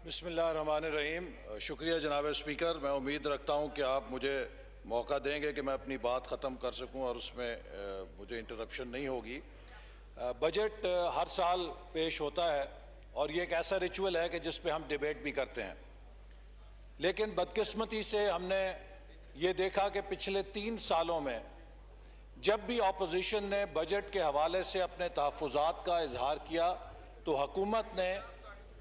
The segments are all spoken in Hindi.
बिस्मिल्लाहिर्रहमानिर्रहीम। शुक्रिया जनाब स्पीकर। मैं उम्मीद रखता हूँ कि आप मुझे मौका देंगे कि मैं अपनी बात ख़त्म कर सकूँ और उसमें मुझे इंटरप्शन नहीं होगी। बजट हर साल पेश होता है और ये एक ऐसा रिचुअल है कि जिस पे हम डिबेट भी करते हैं, लेकिन बदकिस्मती से हमने ये देखा कि पिछले 3 सालों में जब भी अपोजिशन ने बजट के हवाले से अपने तहफ़्फ़ुज़ात का इजहार किया तो हुकूमत ने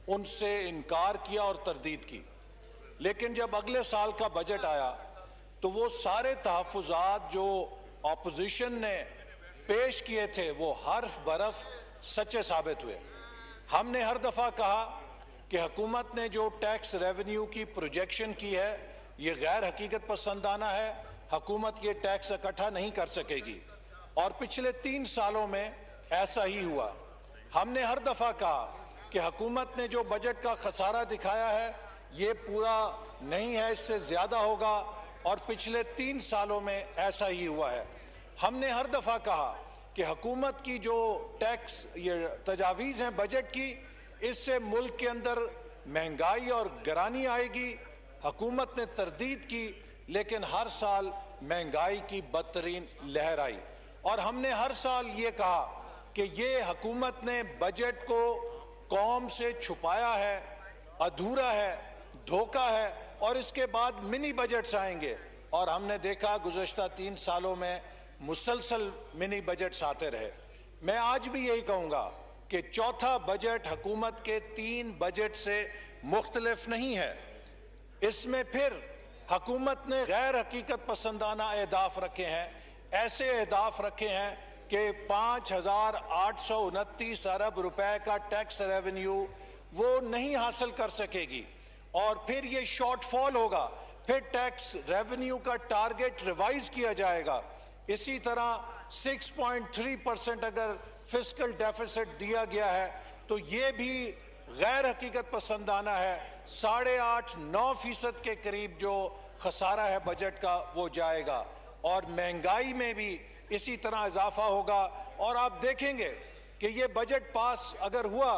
उनसे इनकार किया और तरदीद की। लेकिन जब अगले साल का बजट आया तो वो सारे तहफ़्फ़ुज़ात जो अपोजिशन ने पेश किए थे वो हर्फ बरफ सच्चे साबित हुए। हमने हर दफ़ा कहा कि हुकूमत ने जो टैक्स रेवेन्यू की प्रोजेक्शन की है ये गैर हकीकत पसंदाना है, हुकूमत ये टैक्स इकट्ठा नहीं कर सकेगी, और पिछले 3 सालों में ऐसा ही हुआ। हमने हर दफ़ा कहा कि हुकूमत ने जो बजट का खसारा दिखाया है ये पूरा नहीं है, इससे ज़्यादा होगा, और पिछले 3 सालों में ऐसा ही हुआ है। हमने हर दफ़ा कहा कि हुकूमत की जो टैक्स ये तजावीज़ हैं बजट की, इससे मुल्क के अंदर महंगाई और गिरानी आएगी। हुकूमत ने तरदीद की, लेकिन हर साल महंगाई की बदतरीन लहर आई। और हमने हर साल ये कहा कि ये हुकूमत ने बजट को कौम से छुपाया है, अधूरा है, धोखा है, और इसके बाद मिनी बजट्स आएंगे। और हमने देखा गुज़श्ता 3 सालों में मुसलसल मिनी बजट्स आते रहे। मैं आज भी यही कहूँगा कि चौथा बजट हुकूमत के 3 बजट से मुख्तलिफ नहीं है। इसमें फिर हुकूमत ने गैर हकीकत पसंदाना अहदाफ रखे हैं, ऐसे अहदाफ रखे हैं कि 5,829 अरब रुपए का टैक्स रेवेन्यू वो नहीं हासिल कर सकेगी, और फिर ये शॉर्टफॉल होगा, फिर टैक्स रेवेन्यू का टारगेट रिवाइज किया जाएगा। इसी तरह 6.3% अगर फिस्कल डेफिसिट दिया गया है तो ये भी गैर हकीकत पसंदाना है। 8.5-9% के करीब जो खसारा है बजट का वो जाएगा, और महंगाई में भी इसी तरह इजाफा होगा। और आप देखेंगे कि ये बजट पास अगर हुआ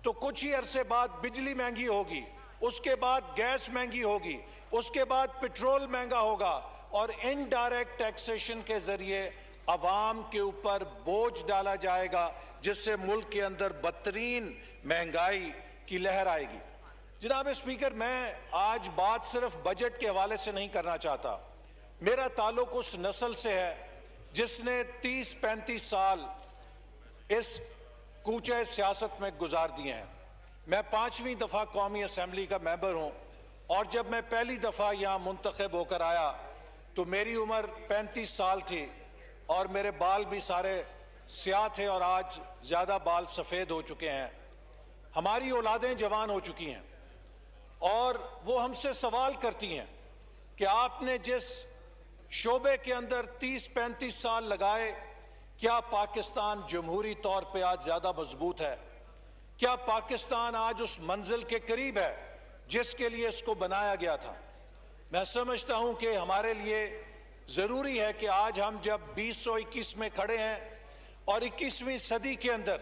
तो कुछ ही अरसे बाद बिजली महंगी होगी, उसके बाद गैस महंगी होगी, उसके बाद पेट्रोल महंगा होगा, और इनडायरेक्ट टैक्सेशन के जरिए अवाम के ऊपर बोझ डाला जाएगा, जिससे मुल्क के अंदर बदतरीन महंगाई की लहर आएगी। जनाब स्पीकर, मैं आज बात सिर्फ बजट के हवाले से नहीं करना चाहता। मेरा ताल्लुक उस नस्ल से है जिसने 30-35 साल इस कूचे सियासत में गुजार दिए हैं। मैं 5वीं दफ़ा कौमी असम्बली का मेंबर हूँ, और जब मैं पहली दफ़ा यहाँ मुंतखब होकर आया तो मेरी उम्र 35 साल थी और मेरे बाल भी सारे स्याह थे, और आज ज़्यादा बाल सफ़ेद हो चुके हैं। हमारी औलादें जवान हो चुकी हैं और वो हमसे सवाल करती हैं कि आपने जिस शोबे के अंदर 30-35 साल लगाए, क्या पाकिस्तान जमहूरी तौर पे आज ज़्यादा मजबूत है? क्या पाकिस्तान आज उस मंजिल के करीब है जिसके लिए इसको बनाया गया था? मैं समझता हूं कि हमारे लिए ज़रूरी है कि आज हम जब 2021 में खड़े हैं और 21वीं सदी के अंदर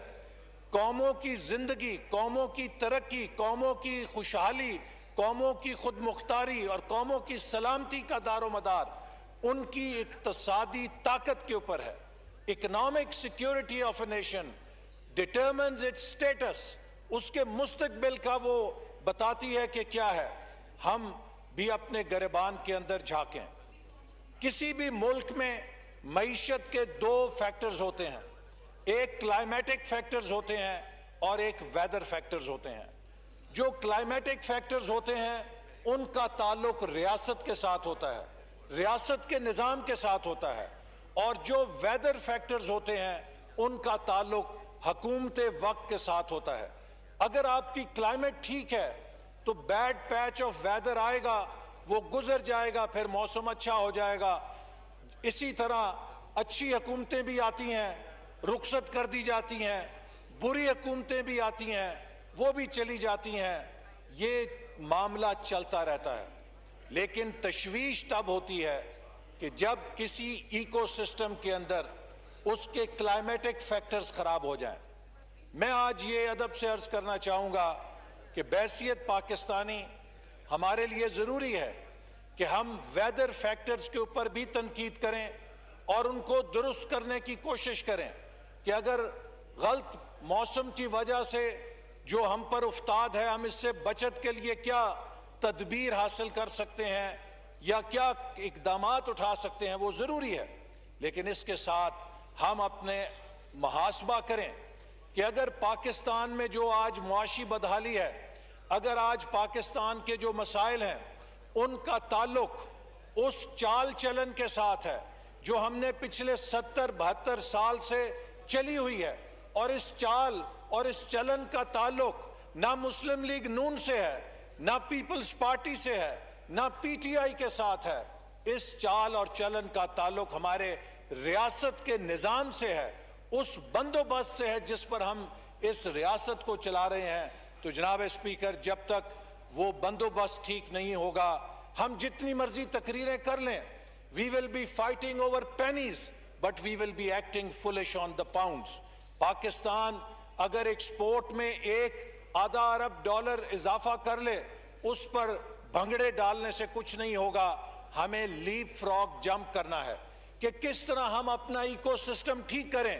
कौमों की जिंदगी, कौमों की तरक्की, कौमों की खुशहाली, कौमों की खुद मुख्तारी और कौमों की सलामती का दारोमदार उनकी इक्तसादी ताकत के ऊपर है। Economic security of a nation determines it's status, उसके मुस्तकबिल का वो बताती है कि क्या है। हम भी अपने गिरबान के अंदर झांकें। किसी भी मुल्क में मईशत के 2 फैक्टर्स होते हैं, एक क्लाइमेटिक फैक्टर्स होते हैं और एक वेदर फैक्टर्स होते हैं। जो क्लाइमेटिक फैक्टर्स होते हैं उनका ताल्लुक रियासत के साथ होता है, रियासत के निज़ाम के साथ होता है, और जो वेदर फैक्टर्स होते हैं उनका ताल्लुक हुकूमत वक्त के साथ होता है। अगर आपकी क्लाइमेट ठीक है तो बैड पैच ऑफ वेदर आएगा, वो गुजर जाएगा, फिर मौसम अच्छा हो जाएगा। इसी तरह अच्छी हुकूमतें भी आती हैं, रुखसत कर दी जाती हैं, बुरी हुकूमतें भी आती हैं, वो भी चली जाती हैं। ये मामला चलता रहता है। लेकिन तशवीश तब होती है कि जब किसी इकोसिस्टम के अंदर उसके क्लाइमेटिक फैक्टर्स खराब हो जाएं। मैं आज ये अदब से अर्ज करना चाहूँगा कि बैसियत पाकिस्तानी हमारे लिए ज़रूरी है कि हम वेदर फैक्टर्स के ऊपर भी तनकीद करें और उनको दुरुस्त करने की कोशिश करें कि अगर गलत मौसम की वजह से जो हम पर उफ्ताद है, हम इससे बचत के लिए क्या तदबीर हासिल कर सकते हैं या क्या इकदामात उठा सकते हैं, वो ज़रूरी है। लेकिन इसके साथ हम अपने मुहासबा करें कि अगर पाकिस्तान में जो आज मुआशी बदहाली है, अगर आज पाकिस्तान के जो मसाइल हैं उनका ताल्लुक उस चाल चलन के साथ है जो हमने पिछले 70-72 साल से चली हुई है, और इस चाल और इस चलन का ताल्लुक ना मुस्लिम लीग नून से है, ना पीपल्स पार्टी से है, ना पीटीआई के साथ है। इस चाल और चलन का ताल्लुक हमारे रियासत के निजाम से है, उस बंदोबस्त से है जिस पर हम इस रियासत को चला रहे हैं। तो जनाब स्पीकर, जब तक वो बंदोबस्त ठीक नहीं होगा, हम जितनी मर्जी तकरीरें कर लें, we will be fighting over pennies but we will be acting foolish on the pounds. Pakistan अगर एक्सपोर्ट में $1 अरब इजाफा कर ले, उस पर भंगड़े डालने से कुछ नहीं होगा। हमें लीप फ्रॉग जंप करना है कि किस तरह हम अपना इकोसिस्टम ठीक करें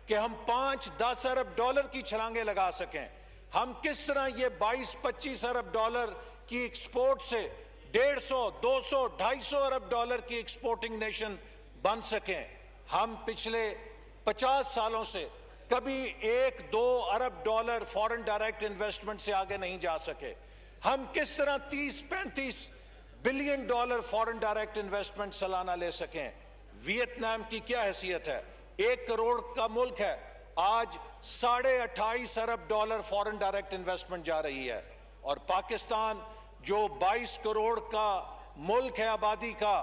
कि हम $5-10 अरब की छलांगे लगा सकें। हम किस तरह ये $22-25 अरब की एक्सपोर्ट से 150, 200, 250 अरब की एक्सपोर्टिंग नेशन बन सकें। हम पिछले 50 सालों से कभी $1-2 अरब फॉरेन डायरेक्ट इन्वेस्टमेंट से आगे नहीं जा सके। हम किस तरह 30-35 billion dollar foreign direct investment सालाना ले सकें। वियतनाम की क्या हैसियत है, 1 करोड़ का मुल्क है, आज $28.5 अरब फॉरेन डायरेक्ट इन्वेस्टमेंट जा रही है। और पाकिस्तान जो 22 करोड़ का मुल्क है आबादी का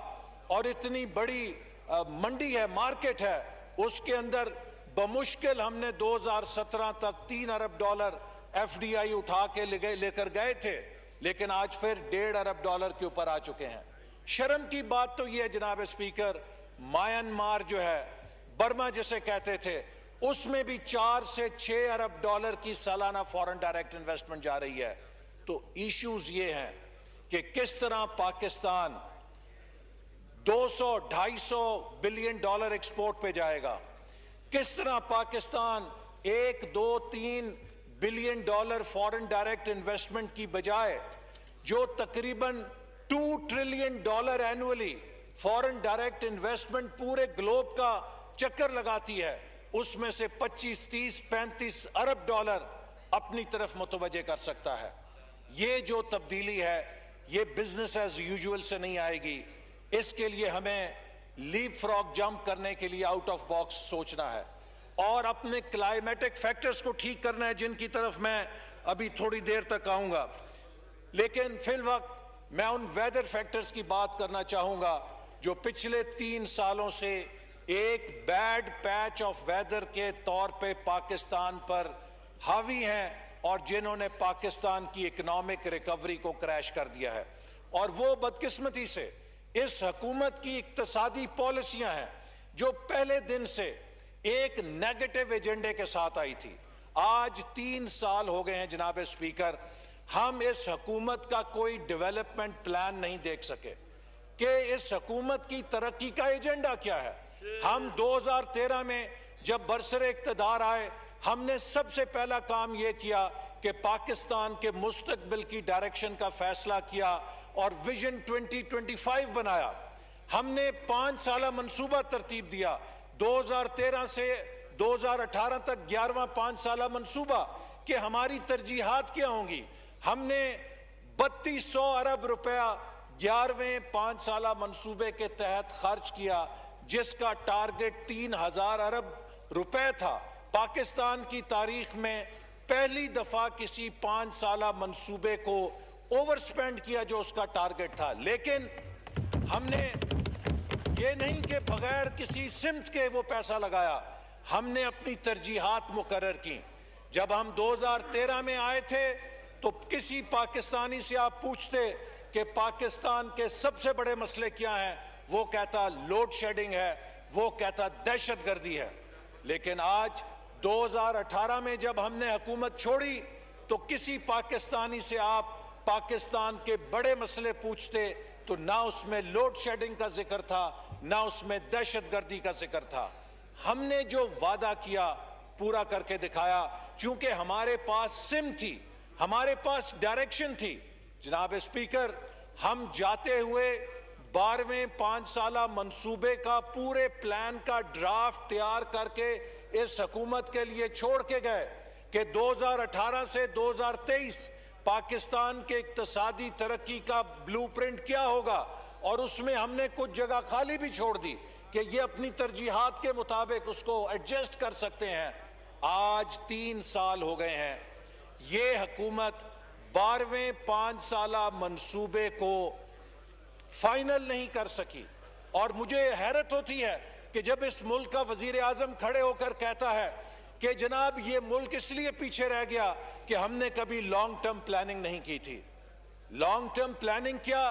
और इतनी बड़ी मंडी है, मार्केट है, उसके अंदर बमुश्किल हमने 2017 तक $3 अरब FDI उठा के लेकर गए थे, लेकिन आज फिर $1.5 अरब के ऊपर आ चुके हैं। शर्म की बात तो यह है जनाब स्पीकर, म्यांमार जो है, बर्मा जिसे कहते थे, उसमें भी $4 से $6 अरब की सालाना फॉरेन डायरेक्ट इन्वेस्टमेंट जा रही है। तो इश्यूज ये हैं कि किस तरह पाकिस्तान 200-250 बिलियन डॉलर एक्सपोर्ट पे जाएगा, किस तरह Pakistan 1-2-3 billion dollar foreign direct investment की बजाय जो तकरीबन $2 trillion annually foreign direct investment पूरे ग्लोब का चक्कर लगाती है, उसमें से 25-30-35 अरब डॉलर अपनी तरफ मुतवज्जे कर सकता है। ये जो तब्दीली है, ये बिजनेस एज यूजुअल से नहीं आएगी। इसके लिए हमें लीप फ्रॉग जंप करने के लिए आउट ऑफ बॉक्स सोचना है और अपने क्लाइमेटिक फैक्टर्स को ठीक करना है, जिनकी तरफ मैं अभी थोड़ी देर तक आऊंगा। लेकिन फिल वक्त मैं उन वेदर फैक्टर्स की बात करना चाहूंगा जो पिछले 3 सालों से एक बैड पैच ऑफ वेदर के तौर पे पाकिस्तान पर हावी हैं और जिन्होंने पाकिस्तान की इकोनॉमिक रिकवरी को क्रैश कर दिया है। और वो बदकिस्मती से इस हुकूमत की इक्तसादी पॉलिसियां हैं जो पहले दिन से एक नेगेटिव एजेंडे के साथ आई थी। आज 3 साल हो गए हैं जनाब स्पीकर, हम इस हुकूमत का कोई डेवलपमेंट प्लान नहीं देख सके कि इस हुकूमत की तरक्की का एजेंडा क्या है। हम 2013 में जब बरसरे इक्तदार आए, हमने सबसे पहला काम यह किया कि पाकिस्तान के मुस्तकबिल की डायरेक्शन का फैसला किया और विजन 2025 बनाया। हमने 5 साला मंसूबा तरतीब दिया, 2013 से 2018 तक 11वां 5 साला मंसूबा कि हमारी तरजीहात क्या होंगी। हमने 3200 अरब रुपया 11वें 5 साला मंसूबे के तहत खर्च किया, जिसका टारगेट 3000 अरब रुपए था। पाकिस्तान की तारीख में पहली दफा किसी 5 साला मंसूबे को ओवर स्पेंड किया जो उसका टारगेट था। लेकिन हमने ये नहीं कि बगैर किसी सिमत के वो पैसा लगाया, हमने अपनी तरजीहात मुकर्रर की। जब हम 2013 में आए थे तो किसी पाकिस्तानी से आप पूछते कि पाकिस्तान के सबसे बड़े मसले क्या हैं, वो कहता लोड शेडिंग है, वो कहता दहशतगर्दी है। लेकिन आज 2018 में जब हमने हुकूमत छोड़ी तो किसी पाकिस्तानी से आप पाकिस्तान के बड़े मसले पूछते तो ना उसमें लोड शेडिंग का जिक्र था, ना उसमें दहशतगर्दी का जिक्र था। हमने जो वादा किया पूरा करके दिखाया, क्योंकि हमारे पास सिम थी, हमारे पास डायरेक्शन थी। जनाब स्पीकर, हम जाते हुए 12वें 5 साला मंसूबे का पूरे प्लान का ड्राफ्ट तैयार करके इस हुकूमत के लिए छोड़ के गए कि 2018 से 2023 पाकिस्तान के इक्तिसादी तरक्की का ब्लूप्रिंट क्या होगा, और उसमें हमने कुछ जगह खाली भी छोड़ दी कि ये अपनी तरजीहात के मुताबिक उसको एडजस्ट कर सकते हैं। आज 3 साल हो गए हैं, ये हुकूमत 12वें 5 साला मंसूबे को फाइनल नहीं कर सकी। और मुझे हैरत होती है कि जब इस मुल्क का वजीर आजम खड़े होकर कहता है कि जनाब ये मुल्क इसलिए पीछे रह गया कि हमने कभी लॉन्ग टर्म प्लानिंग नहीं की थी। लॉन्ग टर्म प्लानिंग क्या?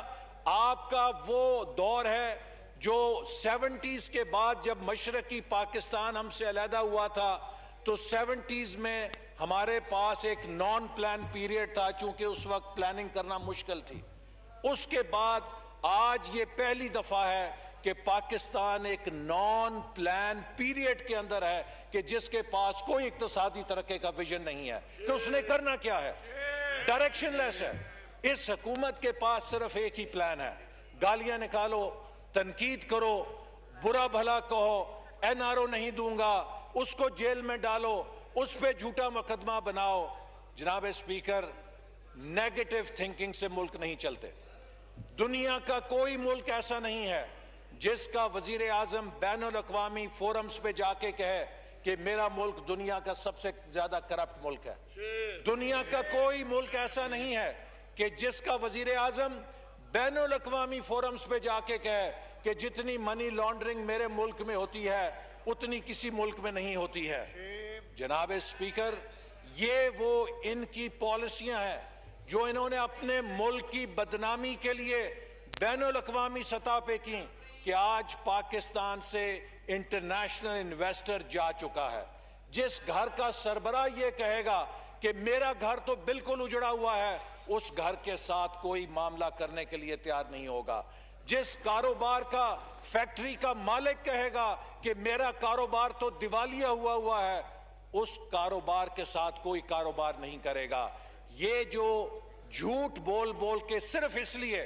आपका वो दौर है जो 70s के बाद, जब मशरकी पाकिस्तान हमसे अलहदा हुआ था, तो 70s में हमारे पास एक नॉन प्लान पीरियड था, चूंकि उस वक्त प्लानिंग करना मुश्किल थी। उसके बाद आज ये पहली दफा है कि पाकिस्तान एक नॉन प्लान पीरियड के अंदर है कि जिसके पास कोई इक्तिसादी तरक्की का विजन नहीं है कि उसने करना क्या है, डायरेक्शनलेस है। इस हुकूमत के पास सिर्फ एक ही प्लान है, गालियां निकालो, तनकीद करो, बुरा भला कहो, NRO नहीं दूंगा, उसको जेल में डालो, उस पे झूठा मुकदमा बनाओ। जनाब स्पीकर, नेगेटिव थिंकिंग से मुल्क नहीं चलते। दुनिया का कोई मुल्क ऐसा नहीं है जिसका वजीर आजम बैनुल अक़वामी फोरम्स पे जाके कहे कि मेरा मुल्क दुनिया का सबसे ज्यादा करप्ट मुल्क है। दुनिया का कोई मुल्क ऐसा नहीं है कि जिसका वजीर आजम बैनुल अक़वामी फोरम्स पे जाके कहे कि जितनी मनी लॉन्ड्रिंग मेरे मुल्क में होती है उतनी किसी मुल्क में नहीं होती है। जनाब स्पीकर, ये वो इनकी पॉलिसियां हैं जो इन्होंने अपने मुल्क की बदनामी के लिए बैनुल अक़वामी सतह पे की कि आज पाकिस्तान से इंटरनेशनल इन्वेस्टर जा चुका है। जिस घर का सरबराह ये कहेगा कि मेरा घर तो बिल्कुल उजड़ा हुआ है, उस घर के साथ कोई मामला करने के लिए तैयार नहीं होगा। जिस कारोबार का फैक्ट्री का मालिक कहेगा कि मेरा कारोबार तो दिवालिया हुआ है, उस कारोबार के साथ कोई कारोबार नहीं करेगा। ये जो झूठ बोल बोल के सिर्फ इसलिए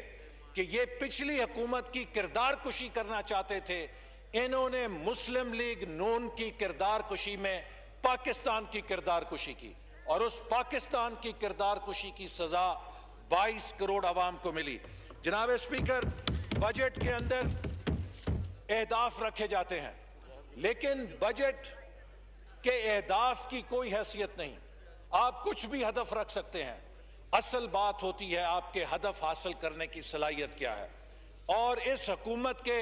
कि ये पिछली हुकूमत की किरदार कुशी करना चाहते थे, इन्होंने मुस्लिम लीग नून की किरदार कुशी में पाकिस्तान की किरदार कुशी की, और उस पाकिस्तान की किरदार कुशी की सजा 22 करोड़ अवाम को मिली। जनाब स्पीकर, बजट के अंदर अहदाफ रखे जाते हैं, लेकिन बजट के अहदाफ की कोई हैसियत नहीं। आप कुछ भी हदफ रख सकते हैं, असल बात होती है आपके हदफ हासिल करने की सलाहियत क्या है। और इस हुकूमत के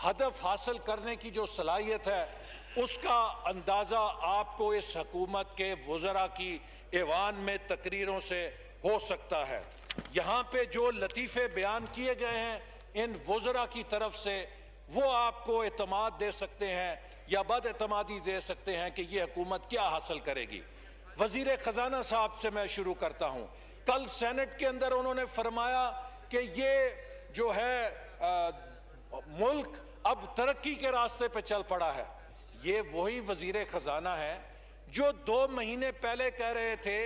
हदफ हासिल करने की जो सलाहियत है उसका अंदाजा आपको इस हुकूमत के वज़रा की ऐवान में तकरीरों से हो सकता है। यहाँ पे जो लतीफ़े बयान किए गए हैं इन वज़रा की तरफ से, वो आपको एतमाद दे सकते हैं या बदएतमादी दे सकते हैं कि ये हुकूमत क्या हासिल करेगी। वजीर खजाना साहब से मैं शुरू करता हूं। कल सेनेट के अंदर उन्होंने फरमाया कि ये जो है मुल्क अब तरक्की के रास्ते पे चल पड़ा है। ये वही वजीर खजाना है जो 2 महीने पहले कह रहे थे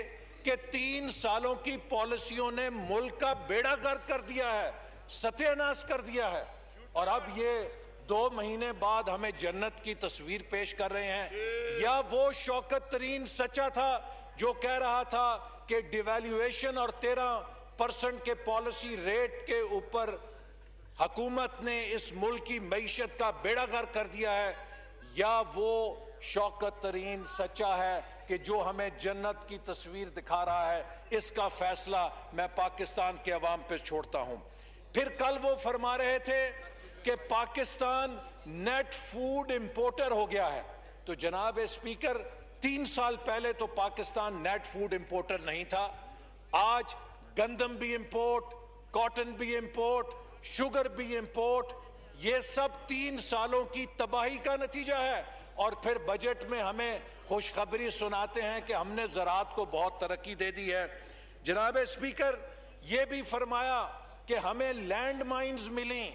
कि 3 सालों की पॉलिसियों ने मुल्क का बेड़ा गर्क कर दिया है, सत्यानाश कर दिया है, और अब ये 2 महीने बाद हमें जन्नत की तस्वीर पेश कर रहे हैं। या वो शौकत तरीन सच्चा था जो कह रहा था कि डिवैल्यूएशन और 13% के पॉलिसी रेट के ऊपर हुकूमत ने इस मुल्क की मईशत का बेड़ा गर्क कर दिया है, या वो शौकत तरीन सच्चा है कि जो हमें जन्नत की तस्वीर दिखा रहा है। इसका फैसला मैं पाकिस्तान के अवाम पे छोड़ता हूं। फिर कल वो फरमा रहे थे कि पाकिस्तान नेट फूड इंपोर्टर हो गया है। तो जनाब स्पीकर, 3 साल पहले तो पाकिस्तान नेट फूड इंपोर्टर नहीं था। आज गंदम भी इंपोर्ट, कॉटन भी इंपोर्ट, शुगर भी इंपोर्ट, ये सब 3 सालों की तबाही का नतीजा है। और फिर बजट में हमें खुशखबरी सुनाते हैं कि हमने ज़राअत को बहुत तरक्की दे दी है। जनाब स्पीकर, ये भी फरमाया कि हमें लैंड माइन्स मिली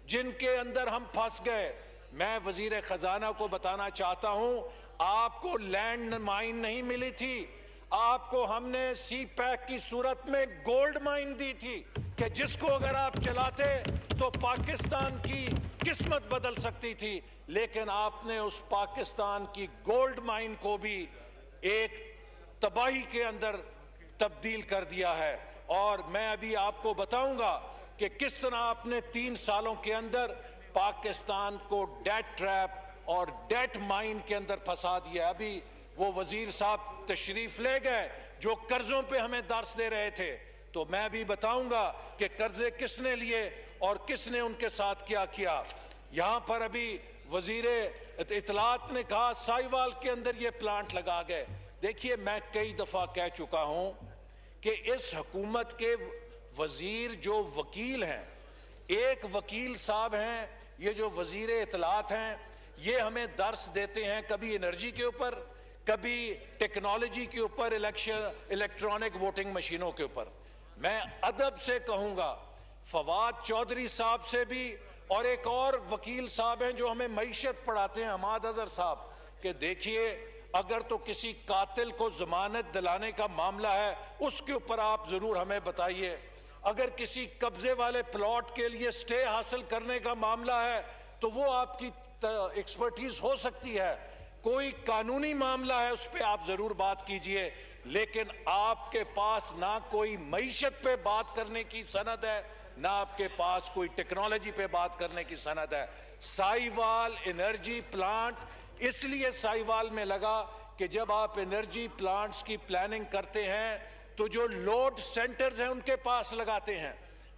जिनके अंदर हम फंस गए। मैं वजीर खजाना को बताना चाहता हूं, आपको लैंड माइन नहीं मिली थी, आपको हमने सी पैक की सूरत में गोल्ड माइन दी थी कि जिसको अगर आप चलाते तो पाकिस्तान की किस्मत बदल सकती थी। लेकिन आपने उस पाकिस्तान की गोल्ड माइन को भी एक तबाही के अंदर तब्दील कर दिया है। और मैं अभी आपको बताऊंगा कि किस तरह आपने 3 सालों के अंदर पाकिस्तान को डेट ट्रैप और डेट माइन के अंदर फंसा दिया। अभी वो वजीर साहब तशरीफ ले गए जो कर्जों पे हमें दर्स दे रहे थे, तो मैं भी बताऊंगा कि कर्जे किसने लिए और किसने उनके साथ क्या किया। यहां पर अभी वजीर इत्तलात ने कहा साहिवाल के अंदर ये प्लांट लगा गए। देखिए, मैं कई दफा कह चुका हूं कि इस हुकूमत के वजीर जो वकील हैं, एक वकील साहब हैं, ये जो वजीर इत्तलात हैं, ये हमें दर्स देते हैं कभी एनर्जी के ऊपर, कभी टेक्नोलॉजी के ऊपर, इलेक्ट्रॉनिक वोटिंग मशीनों के ऊपर। मैं अदब से कहूंगा फवाद चौधरी साहब से भी, और एक और वकील साहब हैं जो हमें मईशत पढ़ाते हैं, हमाद अजहर साहब, कि देखिए अगर तो किसी कातिल को जमानत दिलाने का मामला है उसके ऊपर आप जरूर हमें बताइए। अगर किसी कब्जे वाले प्लॉट के लिए स्टे हासिल करने का मामला है तो वो आपकी एक्सपर्टीज हो सकती है। कोई कानूनी मामला है उस पर आप जरूर बात कीजिए, लेकिन आपके पास ना कोई मईशत पे बात करने की सनद है, ना आपके पास कोई टेक्नोलॉजी पे बात करने की सनद है। साहिवाल एनर्जी प्लांट इसलिए साहिवाल में लगा कि जब आप एनर्जी प्लांट्स की प्लानिंग करते हैं तो जो लोड सेंटर्स हैं उनके पास लगाते हैं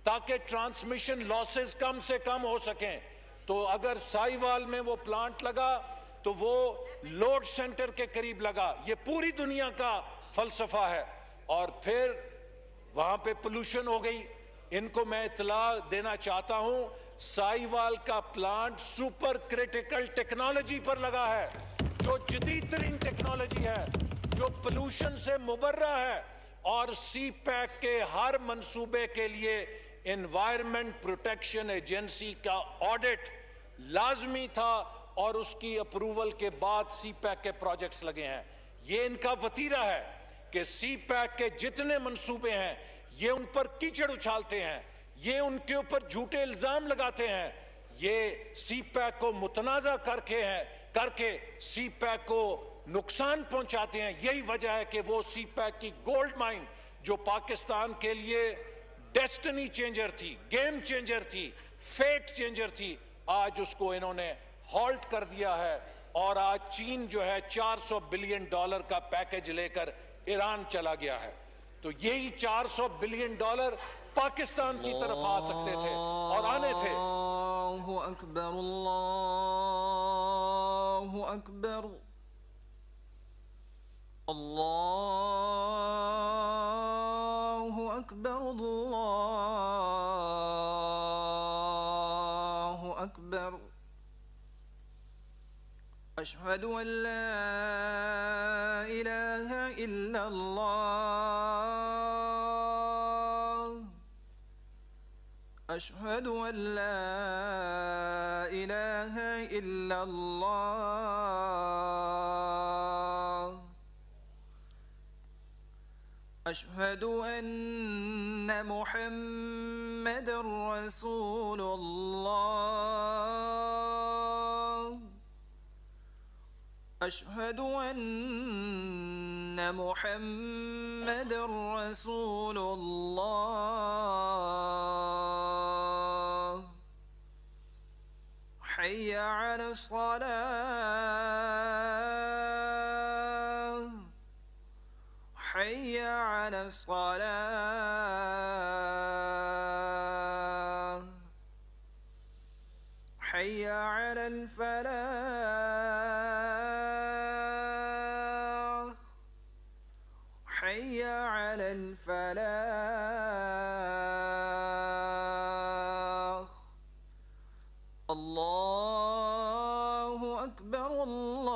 ताकि ट्रांसमिशन लॉसेस कम से कम हो सकें। तो अगर साहिवाल में वो प्लांट लगा तो वो लोड सेंटर के करीब लगा। ये पूरी दुनिया का फलसफा है। और फिर वहां पे पोल्यूशन हो गई। इनको मैं इत्तला देना चाहता हूं, साहिवाल का प्लांट सुपर क्रिटिकल टेक्नोलॉजी पर लगा है, जो जदीद तरीन टेक्नोलॉजी है, जो पोल्यूशन से मुबर्रा है। और सी पैक के हर मंसूबे के लिए एनवायरमेंट प्रोटेक्शन एजेंसी का ऑडिट लाजमी था और उसकी अप्रूवल के बाद सी पैक के प्रोजेक्ट्स लगे हैं। ये इनका वतीरा है कि सी पैक के जितने मंसूबे हैं ये उन पर कीचड़ उछालते हैं, ये उनके ऊपर झूठे इल्जाम लगाते हैं, ये सी पैक को मुतनाज़ा करके सी पैक को नुकसान पहुंचाते हैं। यही वजह है कि वो सी पैक की गोल्ड माइन जो पाकिस्तान के लिए डेस्टिनी चेंजर थी, गेम चेंजर थी, फेट चेंजर थी, आज उसको इन्होंने हॉल्ट कर दिया है। और आज चीन जो है $400 बिलियन का पैकेज लेकर ईरान चला गया है। तो यही $400 बिलियन पाकिस्तान की तरफ आ सकते थे और आने थे। अल्लाहु अकबर, अल्लाहु अकबर, अल्लाहु अकबर, अल्लाहु अकबर। अशहदु अन ला इलाहा इल्लल्लाह, अशहदु अन ला इलाहा इल्लल्लाह, अशहदु अन्न मुहम्मदर रसूलुल्लाह, अशहदु अन्न मुहम्मदर रसूलुल्लाह। हय्य अलस सलाह, हय्य अलस सलाह, हय्य अलल फलाह, हय्य अलल फलाह। अल्लाहु अकबर, अल्लाहु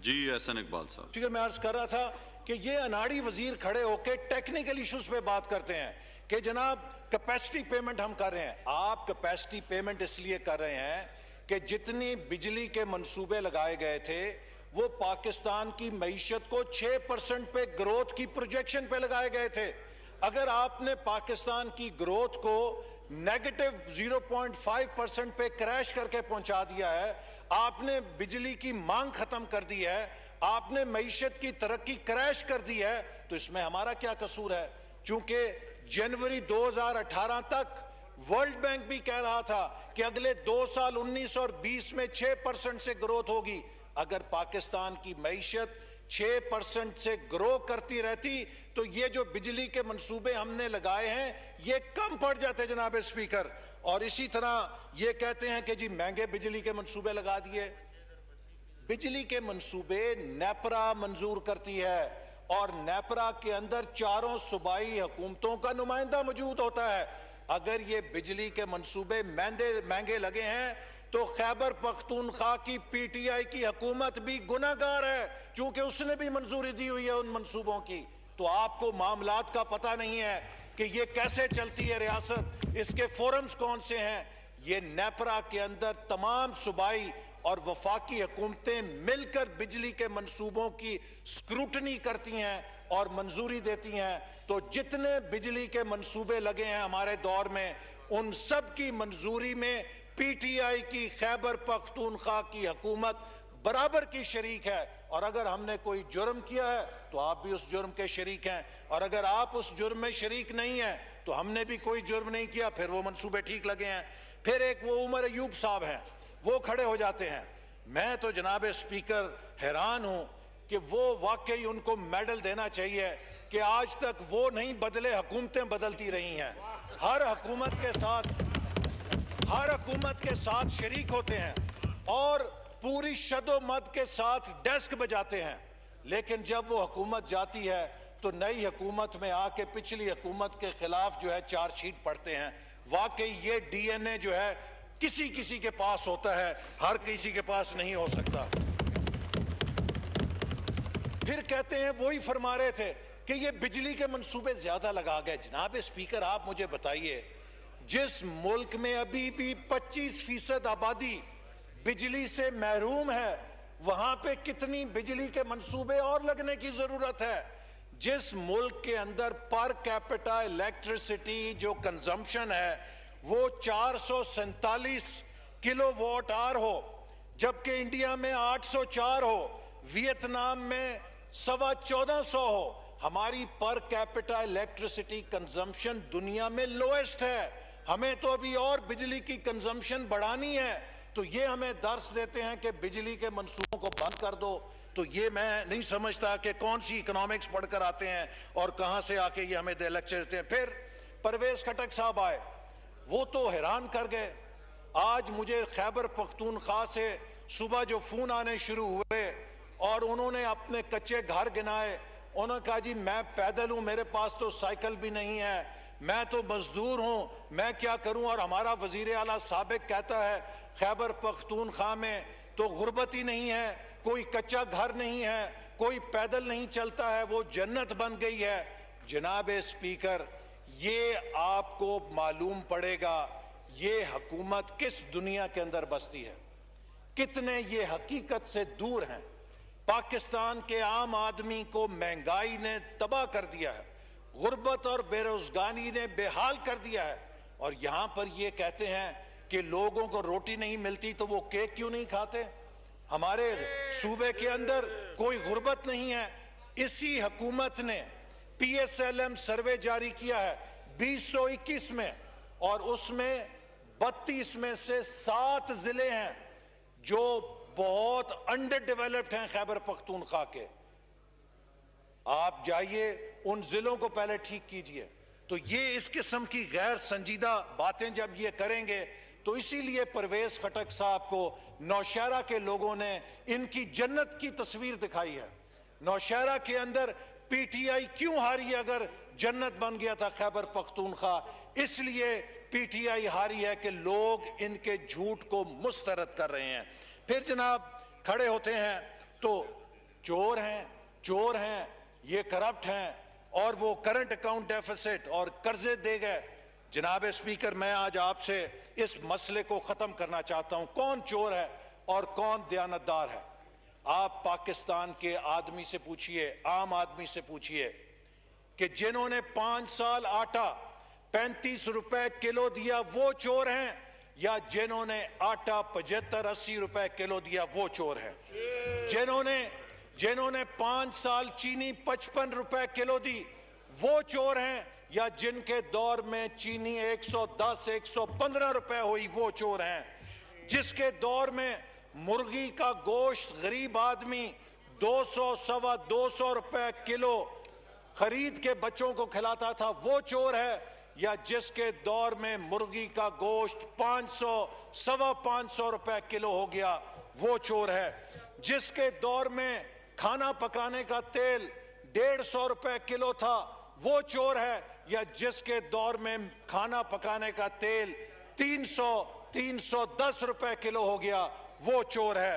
जी एहसन इकबाल साहब। ठीक है, मैं अर्ज कर रहा था कि ये अनाड़ी वजीर खड़े होके टेक्निकल इश्यूज पे बात करते हैं कि जनाब कैपेसिटी पेमेंट हम कर रहे हैं। आप कैपेसिटी पेमेंट इसलिए कर रहे हैं कि जितनी बिजली के मंसूबे लगाए गए थे वो पाकिस्तान की मईशत को 6% पे ग्रोथ की प्रोजेक्शन पे लगाए गए थे। अगर आपने पाकिस्तान की ग्रोथ को नेगेटिव 0.5% पे क्रैश करके पहुंचा दिया है, आपने बिजली की मांग खत्म कर दी है, आपने मईशत की तरक्की क्रैश कर दी है, तो इसमें हमारा क्या कसूर है? चूंकि जनवरी 2018 तक वर्ल्ड बैंक भी कह रहा था कि अगले 2 साल 19 और 20 में 6% से ग्रोथ होगी। अगर पाकिस्तान की मईशत 6% से ग्रो करती रहती तो ये जो बिजली के मंसूबे हमने लगाए हैं ये कम पड़ जाते जनाब स्पीकर। और इसी तरह ये कहते हैं कि जी महंगे बिजली के मंसूबे लगा दिए। बिजली के मंसूबे नेपरा मंजूर करती है और नेपरा के अंदर चारों सूबाई हुकूमतों का नुमाइंदा मौजूद होता है। अगर ये बिजली के मंसूबे महंगे लगे हैं तो खैबर पख्तूनख्वा की पीटीआई की हुकूमत भी गुनाहगार है, क्योंकि उसने भी मंजूरी दी हुई है उन मंसूबों की। तो आपको मामलात का पता नहीं है कि ये कैसे चलती है रियासत, इसके फोरम्स कौन से हैं। ये नेपरा के अंदर तमाम सूबाई और वफाकी हुकूमतें मिलकर बिजली के मंसूबों की स्क्रूटनी करती हैं और मंजूरी देती हैं। तो जितने बिजली के मंसूबे लगे हैं हमारे दौर में, उन सब की मंजूरी में पीटीआई की खैबर पख्तूनख्वा की हुकूमत बराबर की शरीक है। और अगर हमने कोई जुर्म किया है तो आप भी उस जुर्म के शरीक हैं, और अगर आप उस जुर्म में शरीक नहीं हैं तो हमने भी कोई जुर्म नहीं किया, फिर वो मंसूबे ठीक लगे हैं। फिर एक वो उमर अयूब साहब हैं, वो खड़े हो जाते हैं। मैं तो जनाब स्पीकर हैरान हूं कि वो वाकई उनको मेडल देना चाहिए कि आज तक वो नहीं बदले, हुकूमतें बदलती रही हैं। हर हुकूमत के साथ शरीक होते हैं और पूरी शदोमद के साथ डेस्क बजाते हैं, लेकिन जब वो हुकूमत जाती है तो नई हुकूमत में आके पिछली हुकूमत के खिलाफ जो है चार्जशीट पढ़ते हैं। वाकई ये डीएनए जो है किसी किसी के पास होता है, हर किसी के पास नहीं हो सकता। फिर कहते हैं, वही फरमा रहे थे कि ये बिजली के मंसूबे ज्यादा लगा गए। जनाब स्पीकर आप मुझे बताइए, जिस मुल्क में अभी भी 25% आबादी बिजली से महरूम है, वहां पे कितनी बिजली के मंसूबे और लगने की जरूरत है। जिस मुल्क के अंदर पर कैपिटा इलेक्ट्रिसिटी जो कंजम्पशन है वो 447 किलोवाट आवर हो, जबकि इंडिया में 804 हो, वियतनाम में 1450 हो। हमारी पर कैपिटा इलेक्ट्रिसिटी कंजम्पशन दुनिया में लोएस्ट है। हमें तो अभी और बिजली की कंजम्पशन बढ़ानी है, तो ये हमें दर्स देते हैं कि बिजली के मंसूबों को बंद कर दो। तो ये मैं नहीं समझता कि कौन सी इकोनॉमिक्स पढ़कर आते हैं और कहां से आके ये हमें लेक्चर देते हैं। फिर परवेज खटक साहब आए, वो तो हैरान कर गए। आज मुझे खैबर पख्तूनख्वा से सुबह जो फोन आने शुरू हुए और उन्होंने अपने कच्चे घर गिनाए, उन्होंने कहा जी मैं पैदल हूं, मेरे पास तो साइकिल भी नहीं है, मैं तो मजदूर हूं, मैं क्या करूं। और हमारा वजीर आला साबिक कहता है खैबर पख्तूनख्वा में तो गुर्बत ही नहीं है, कोई कच्चा घर नहीं है, कोई पैदल नहीं चलता है, वो जन्नत बन गई है। जनाब स्पीकर, ये आपको मालूम पड़ेगा ये हुकूमत किस दुनिया के अंदर बसती है, कितने ये हकीकत से दूर हैं। पाकिस्तान के आम आदमी को महंगाई ने तबाह कर दिया है, गुर्बत और बेरोजगारी ने बेहाल कर दिया है। और यहां पर ये कहते हैं कि लोगों को रोटी नहीं मिलती तो वो केक क्यों नहीं खाते। हमारे सूबे के अंदर कोई गुर्बत नहीं है। इसी हुकूमत ने PSLM सर्वे जारी किया है 2021 में, और उसमें 32 में से 7 जिले हैं जो बहुत अंडर डेवलप्ड हैं खैबर पख्तूनख्वा के। आप जाइए उन जिलों को पहले ठीक कीजिए। तो ये इस किस्म की गैर संजीदा बातें जब ये करेंगे तो इसीलिए परवेज खटक साहब को नौशहरा के लोगों ने इनकी जन्नत की तस्वीर दिखाई है। नौशहरा के अंदर PTI क्यों हारी अगर जन्नत बन गया था खैबर पख्तूनख्वा? इसलिए पीटीआई हारी है कि लोग इनके झूठ को मुस्तरद कर रहे हैं। फिर जनाब खड़े होते हैं तो चोर हैं, ये करप्ट हैं और वो करंट अकाउंट डेफिसिट और कर्जे दे गए। जनाब स्पीकर, मैं आज आपसे इस मसले को खत्म करना चाहता हूं, कौन चोर है और कौन दयानतदार है। आप पाकिस्तान के आदमी से पूछिए, आम आदमी से पूछिए कि जिन्होंने 5 साल आटा 35 रुपए किलो दिया वो चोर हैं या जिन्होंने आटा 75-80 रुपए किलो दिया वो चोर हैं। जिन्होंने 5 साल चीनी 55 रुपए किलो दी वो चोर हैं या जिनके दौर में चीनी 110-115 रुपए हुई वो चोर हैं। जिसके दौर में मुर्गी का गोश्त गरीब आदमी 200-225 रुपए किलो खरीद के बच्चों को खिलाता था वो चोर है या जिसके दौर में मुर्गी का गोश्त 500-525 रुपए किलो हो गया वो चोर है। जिसके दौर में खाना पकाने का तेल 150 रुपए किलो था वो चोर है या जिसके दौर में खाना पकाने का तेल 300-310 रुपए किलो हो गया वो चोर है।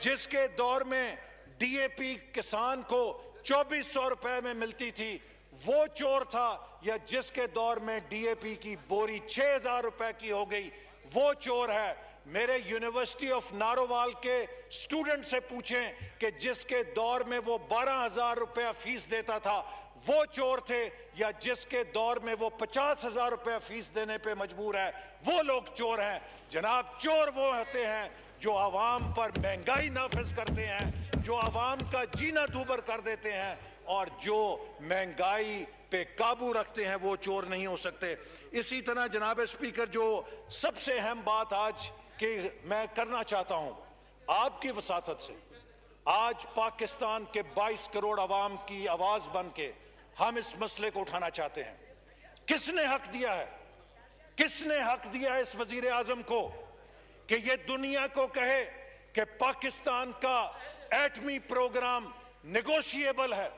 जिसके दौर में डीएपी किसान को 2400 रुपए में मिलती थी वो चोर था या जिसके दौर में डीएपी की बोरी 6000 रुपए की हो गई वो चोर है। मेरे यूनिवर्सिटी ऑफ नारोवाल के स्टूडेंट से पूछें कि जिसके दौर में वो 12,000 रुपया फीस देता था वो चोर थे या जिसके दौर में वो 50,000 रुपया फीस देने पे मजबूर है वो लोग चोर हैं। जनाब, चोर वो होते हैं जो आवाम पर महंगाई नाफिज करते हैं, जो आवाम का जीना दूभर कर देते हैं और जो महंगाई पे काबू रखते हैं वो चोर नहीं हो सकते। इसी तरह जनाब स्पीकर, जो सबसे अहम बात आज कि मैं करना चाहता हूं आपकी वसातत से, आज पाकिस्तान के 22 करोड़ अवाम की आवाज बन के हम इस मसले को उठाना चाहते हैं। किसने हक दिया है, किसने हक दिया है इस वजीर आजम को कि ये दुनिया को कहे कि पाकिस्तान का एटमी प्रोग्राम नेगोशिएबल है।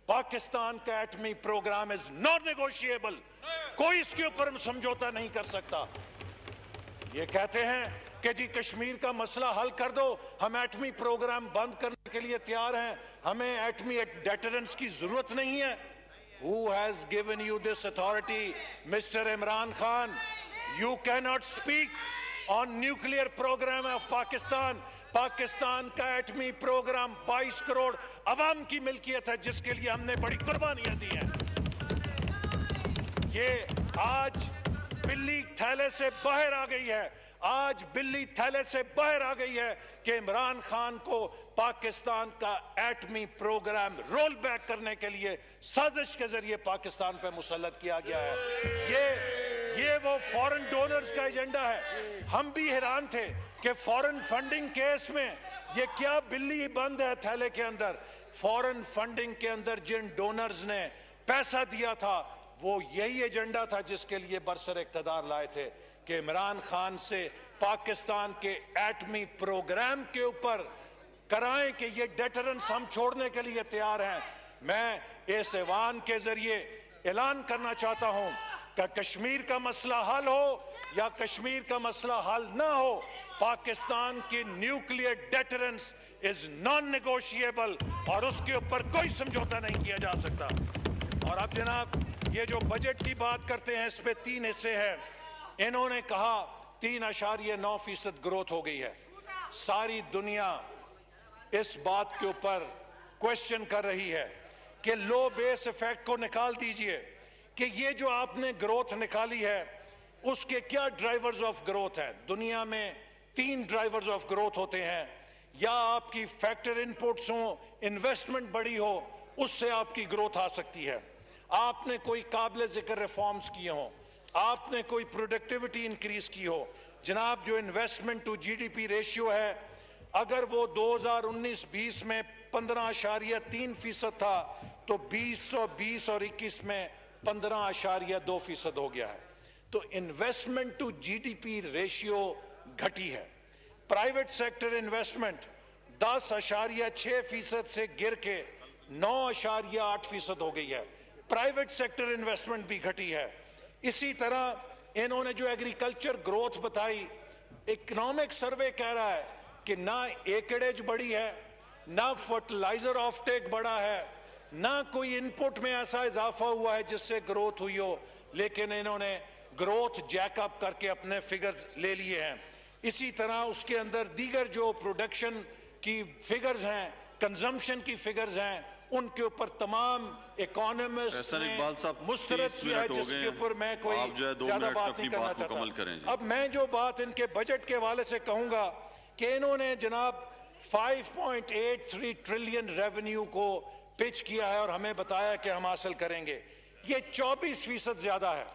पाकिस्तान का एटमी प्रोग्राम इज नॉट नेगोशिएबल, कोई इसके ऊपर समझौता नहीं कर सकता। ये कहते हैं कि जी कश्मीर का मसला हल कर दो, हम एटमी प्रोग्राम बंद करने के लिए तैयार हैं, हमें एटमी डेटरेंस की जरूरत नहीं है। Who has given you this authority, Mr. Imran Khan? You cannot speak on nuclear program of Pakistan. Pakistan का एटमी प्रोग्राम 22 करोड़ अवाम की मिल्कियत है जिसके लिए हमने बड़ी कुर्बानियां दी हैं। ये आज बिल्ली थैले से बाहर आ गई है, आज बिल्ली थैले से बाहर आ गई है कि इमरान खान को पाकिस्तान का एटमी प्रोग्राम रोल बैक करने के लिए साजिश के जरिए पाकिस्तान पर मुसल्लत किया गया है। ये वो फॉरेन डोनर्स का एजेंडा है। हम भी हैरान थे कि फॉरेन फंडिंग केस में ये क्या बिल्ली बंद है थैले के अंदर। फॉरेन फंडिंग के अंदर जिन डोनर्स ने पैसा दिया था वो यही एजेंडा था जिसके लिए बरसर इक़्तिदार लाए थे कि इमरान खान से पाकिस्तान के एटमी प्रोग्राम के ऊपर कराएं कि ये डेटरेंस हम छोड़ने के लिए तैयार हैं। मैं इस ऐवान के जरिए ऐलान करना चाहता हूं कि कश्मीर का मसला हल हो या कश्मीर का मसला हल ना हो, पाकिस्तान की nuclear deterrence is non negotiable और उसके ऊपर कोई समझौता नहीं किया जा सकता। और अब जनाब, ये जो बजट की बात करते हैं इस पे 3 हिस्से हैं। इन्होंने कहा 3.9% ग्रोथ हो गई है। सारी दुनिया इस बात के ऊपर क्वेश्चन कर रही है कि लो बेस इफेक्ट को निकाल दीजिए कि ये जो आपने ग्रोथ निकाली है उसके क्या ड्राइवर्स ऑफ ग्रोथ हैं। दुनिया में 3 ड्राइवर्स ऑफ ग्रोथ होते हैं, या आपकी फैक्टर इनपुट्स हो, इन्वेस्टमेंट बड़ी हो, उससे आपकी ग्रोथ आ सकती है। आपने कोई काबिल जिक्र रिफॉर्म्स किए हो, आपने कोई प्रोडक्टिविटी इंक्रीज की हो। जनाब, जो इन्वेस्टमेंट टू जीडीपी रेशियो है, अगर वो 2019-20 में 15.3% था तो 2020 और 21 में 15.2% हो गया है। तो इन्वेस्टमेंट टू जीडीपी रेशियो घटी है। प्राइवेट सेक्टर इन्वेस्टमेंट 10.6% से गिर के 9.8% हो गई है। प्राइवेट सेक्टर इन्वेस्टमेंट भी घटी है। इसी तरह इन्होंने जो एग्रीकल्चर ग्रोथ बताई, इकोनॉमिक सर्वे कह रहा है कि ना एकड़ेज बढ़ी है, ना फर्टिलाइजर ऑफटेक बढ़ा है, ना कोई इनपुट में ऐसा इजाफा हुआ है जिससे ग्रोथ हुई हो, लेकिन इन्होंने ग्रोथ जैकअप करके अपने फिगर्स ले लिए हैं। इसी तरह उसके अंदर दीगर जो प्रोडक्शन की फिगर्स हैं, कंजम्पशन की फिगर्स हैं, उनके ऊपर तमाम इकोनॉमिस्ट ने मुस्तरद किया है, जिसके ऊपर मैं कोई ज्यादा बात नहीं करना चाहता। अब मैं जो बात इनके बजट के हवाले से कहूंगा कि इन्होंने जनाब 5.83 ट्रिलियन रेवेन्यू को पिच किया है और हमें बताया कि हम हासिल करेंगे। ये 24% ज्यादा है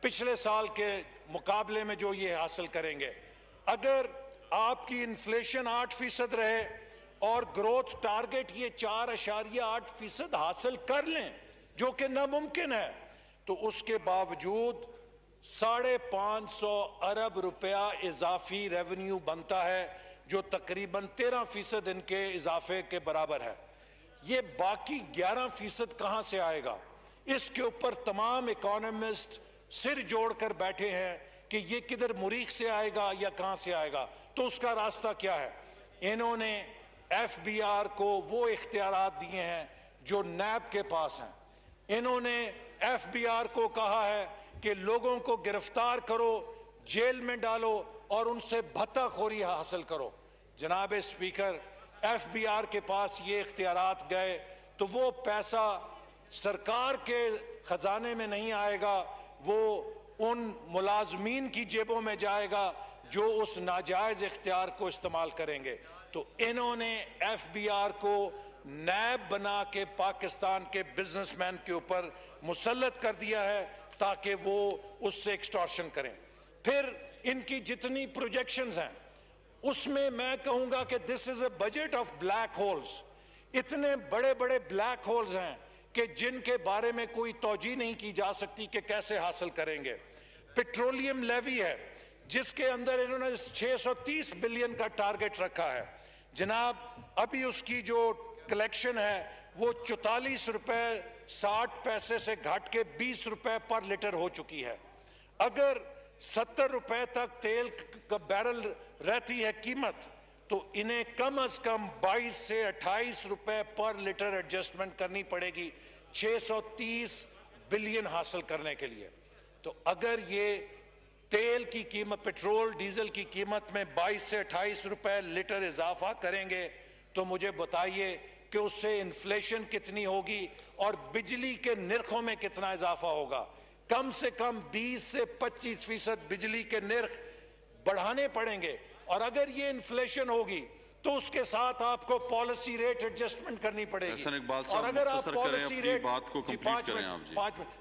पिछले साल के मुकाबले में जो ये हासिल करेंगे। अगर आपकी इन्फ्लेशन 8% रहे और ग्रोथ टारगेट ये 4.8% हासिल कर लें, जो कि नामुमकिन है, तो उसके बावजूद 550 अरब रुपया इजाफी रेवेन्यू बनता है, जो तकरीबन 13% इनके इजाफे के बराबर है। ये बाकी 11% कहां से आएगा? इसके ऊपर तमाम इकोनॉमिस्ट सिर जोड़कर बैठे हैं कि ये किधर मुरीख से आएगा या कहां से आएगा। तो उसका रास्ता क्या है? इन्होंने एफबीआर को वो इख्तियारात दिए हैं जो नैब के पास हैं। इन्होंने एफबीआर को कहा है कि लोगों को गिरफ्तार करो, जेल में डालो और उनसे भत्ताखोरी हासिल करो। जनाब स्पीकर, एफबीआर के पास ये इख्तियारात गए तो वो पैसा सरकार के खजाने में नहीं आएगा, वो उन मुलाजमीन की जेबों में जाएगा जो उस नाजायज इख्तियार को इस्तेमाल करेंगे। तो इन्होंने एफबीआर को नैब बना के पाकिस्तान के बिजनेसमैन के ऊपर मुसल्लत कर दिया है ताकि वो उससे एक्सटॉर्शन करें। फिर इनकी जितनी प्रोजेक्शंस हैं उसमें मैं कहूंगा कि this is a budget of black holes. इतने बड़े बड़े ब्लैक होल्स हैं कि जिनके बारे में कोई तौजीह नहीं की जा सकती कि कैसे हासिल करेंगे। पेट्रोलियम लेवी है जिसके अंदर इन्होंने 630 बिलियन का टारगेट रखा है। जनाब अभी उसकी जो कलेक्शन है वो 44 रुपए 60 पैसे से घट के 20 रुपए पर लीटर हो चुकी है। अगर 70 रुपए तक तेल का बैरल रहती है कीमत, तो इन्हें कम से कम 22 से 28 रुपए पर लीटर एडजस्टमेंट करनी पड़ेगी 630 बिलियन हासिल करने के लिए। तो अगर ये तेल की कीमत, पेट्रोल डीजल की कीमत में 22 से 28 रुपए लीटर इजाफा करेंगे तो मुझे बताइए कि उससे इन्फ्लेशन कितनी होगी और बिजली के निर्खों में कितना इजाफा होगा। कम से कम 20 से 25% बिजली के निर्ख बढ़ाने पड़ेंगे और अगर ये इन्फ्लेशन होगी तो उसके साथ आपको पॉलिसी रेट एडजस्टमेंट करनी पड़ेगी। और अगर आप पॉलिसी रेट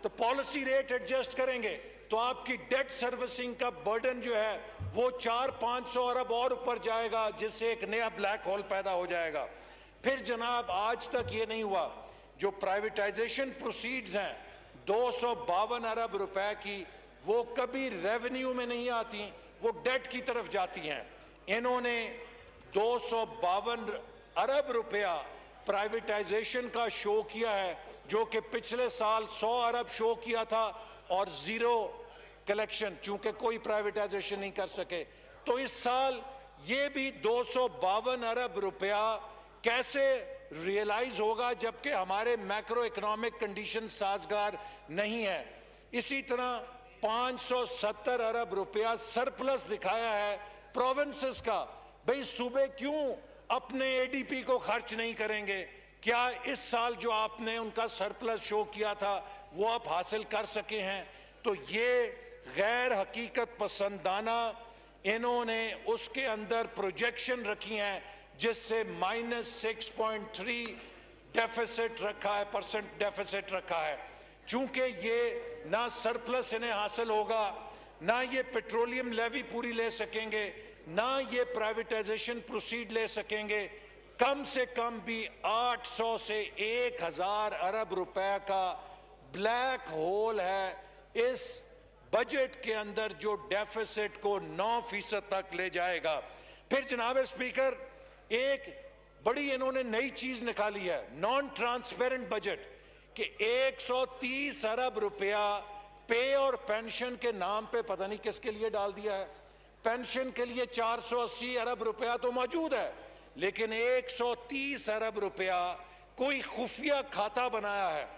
तो पॉलिसी रेट एडजस्ट करेंगे तो आपकी डेट सर्विसिंग का बर्डन जो है वो 400-500 अरब और ऊपर जाएगा, जिससे एक नया ब्लैक होल पैदा हो जाएगा। फिर जनाब आज तक ये नहीं हुआ, जो प्राइवेटाइजेशन प्रोसीड्स हैं 252 अरब रुपए की, वो कभी रेवेन्यू में नहीं आती, वो डेट की तरफ जाती हैं। इन्होंने 252 अरब रुपया प्राइवेटाइजेशन का शो किया है, जो कि पिछले साल 100 अरब शो किया था और जीरो कलेक्शन, चूंकि कोई प्राइवेटाइजेशन नहीं कर सके। तो इस साल ये भी 252 अरब रुपया कैसे रियलाइज होगा जबकि हमारे मैक्रो इकोनॉमिक कंडीशन साजगार नहीं है। इसी तरह 570 अरब रुपया सरप्लस दिखाया है प्रोविंसेस का। भाई सूबे क्यों अपने एडीपी को खर्च नहीं करेंगे? क्या इस साल जो आपने उनका सरप्लस शो किया था वो आप हासिल कर सके हैं? तो ये गैर हकीकत पसंदाना इन्होंने उसके अंदर प्रोजेक्शन रखी हैं जिससे -6.3 डेफिसिट रखा है, परसेंट डेफिसिट रखा है। चूंकि ये ना सरप्लस इन्हें हासिल होगा, ना ये पेट्रोलियम लेवी पूरी ले सकेंगे, ना ये प्राइवेटाइजेशन प्रोसीड ले सकेंगे, कम से कम भी 800 से 1000 अरब रुपए का ब्लैक होल है इस बजट के अंदर, जो डेफिसिट को 9% तक ले जाएगा। फिर जनाब स्पीकर, एक बड़ी इन्होंने नई चीज निकाली है, नॉन ट्रांसपेरेंट बजट, कि 130 अरब रुपया पे और पेंशन के नाम पे पता नहीं किसके लिए डाल दिया है। पेंशन के लिए 480 अरब रुपया तो मौजूद है, लेकिन 130 अरब रुपया कोई खुफिया खाता बनाया है।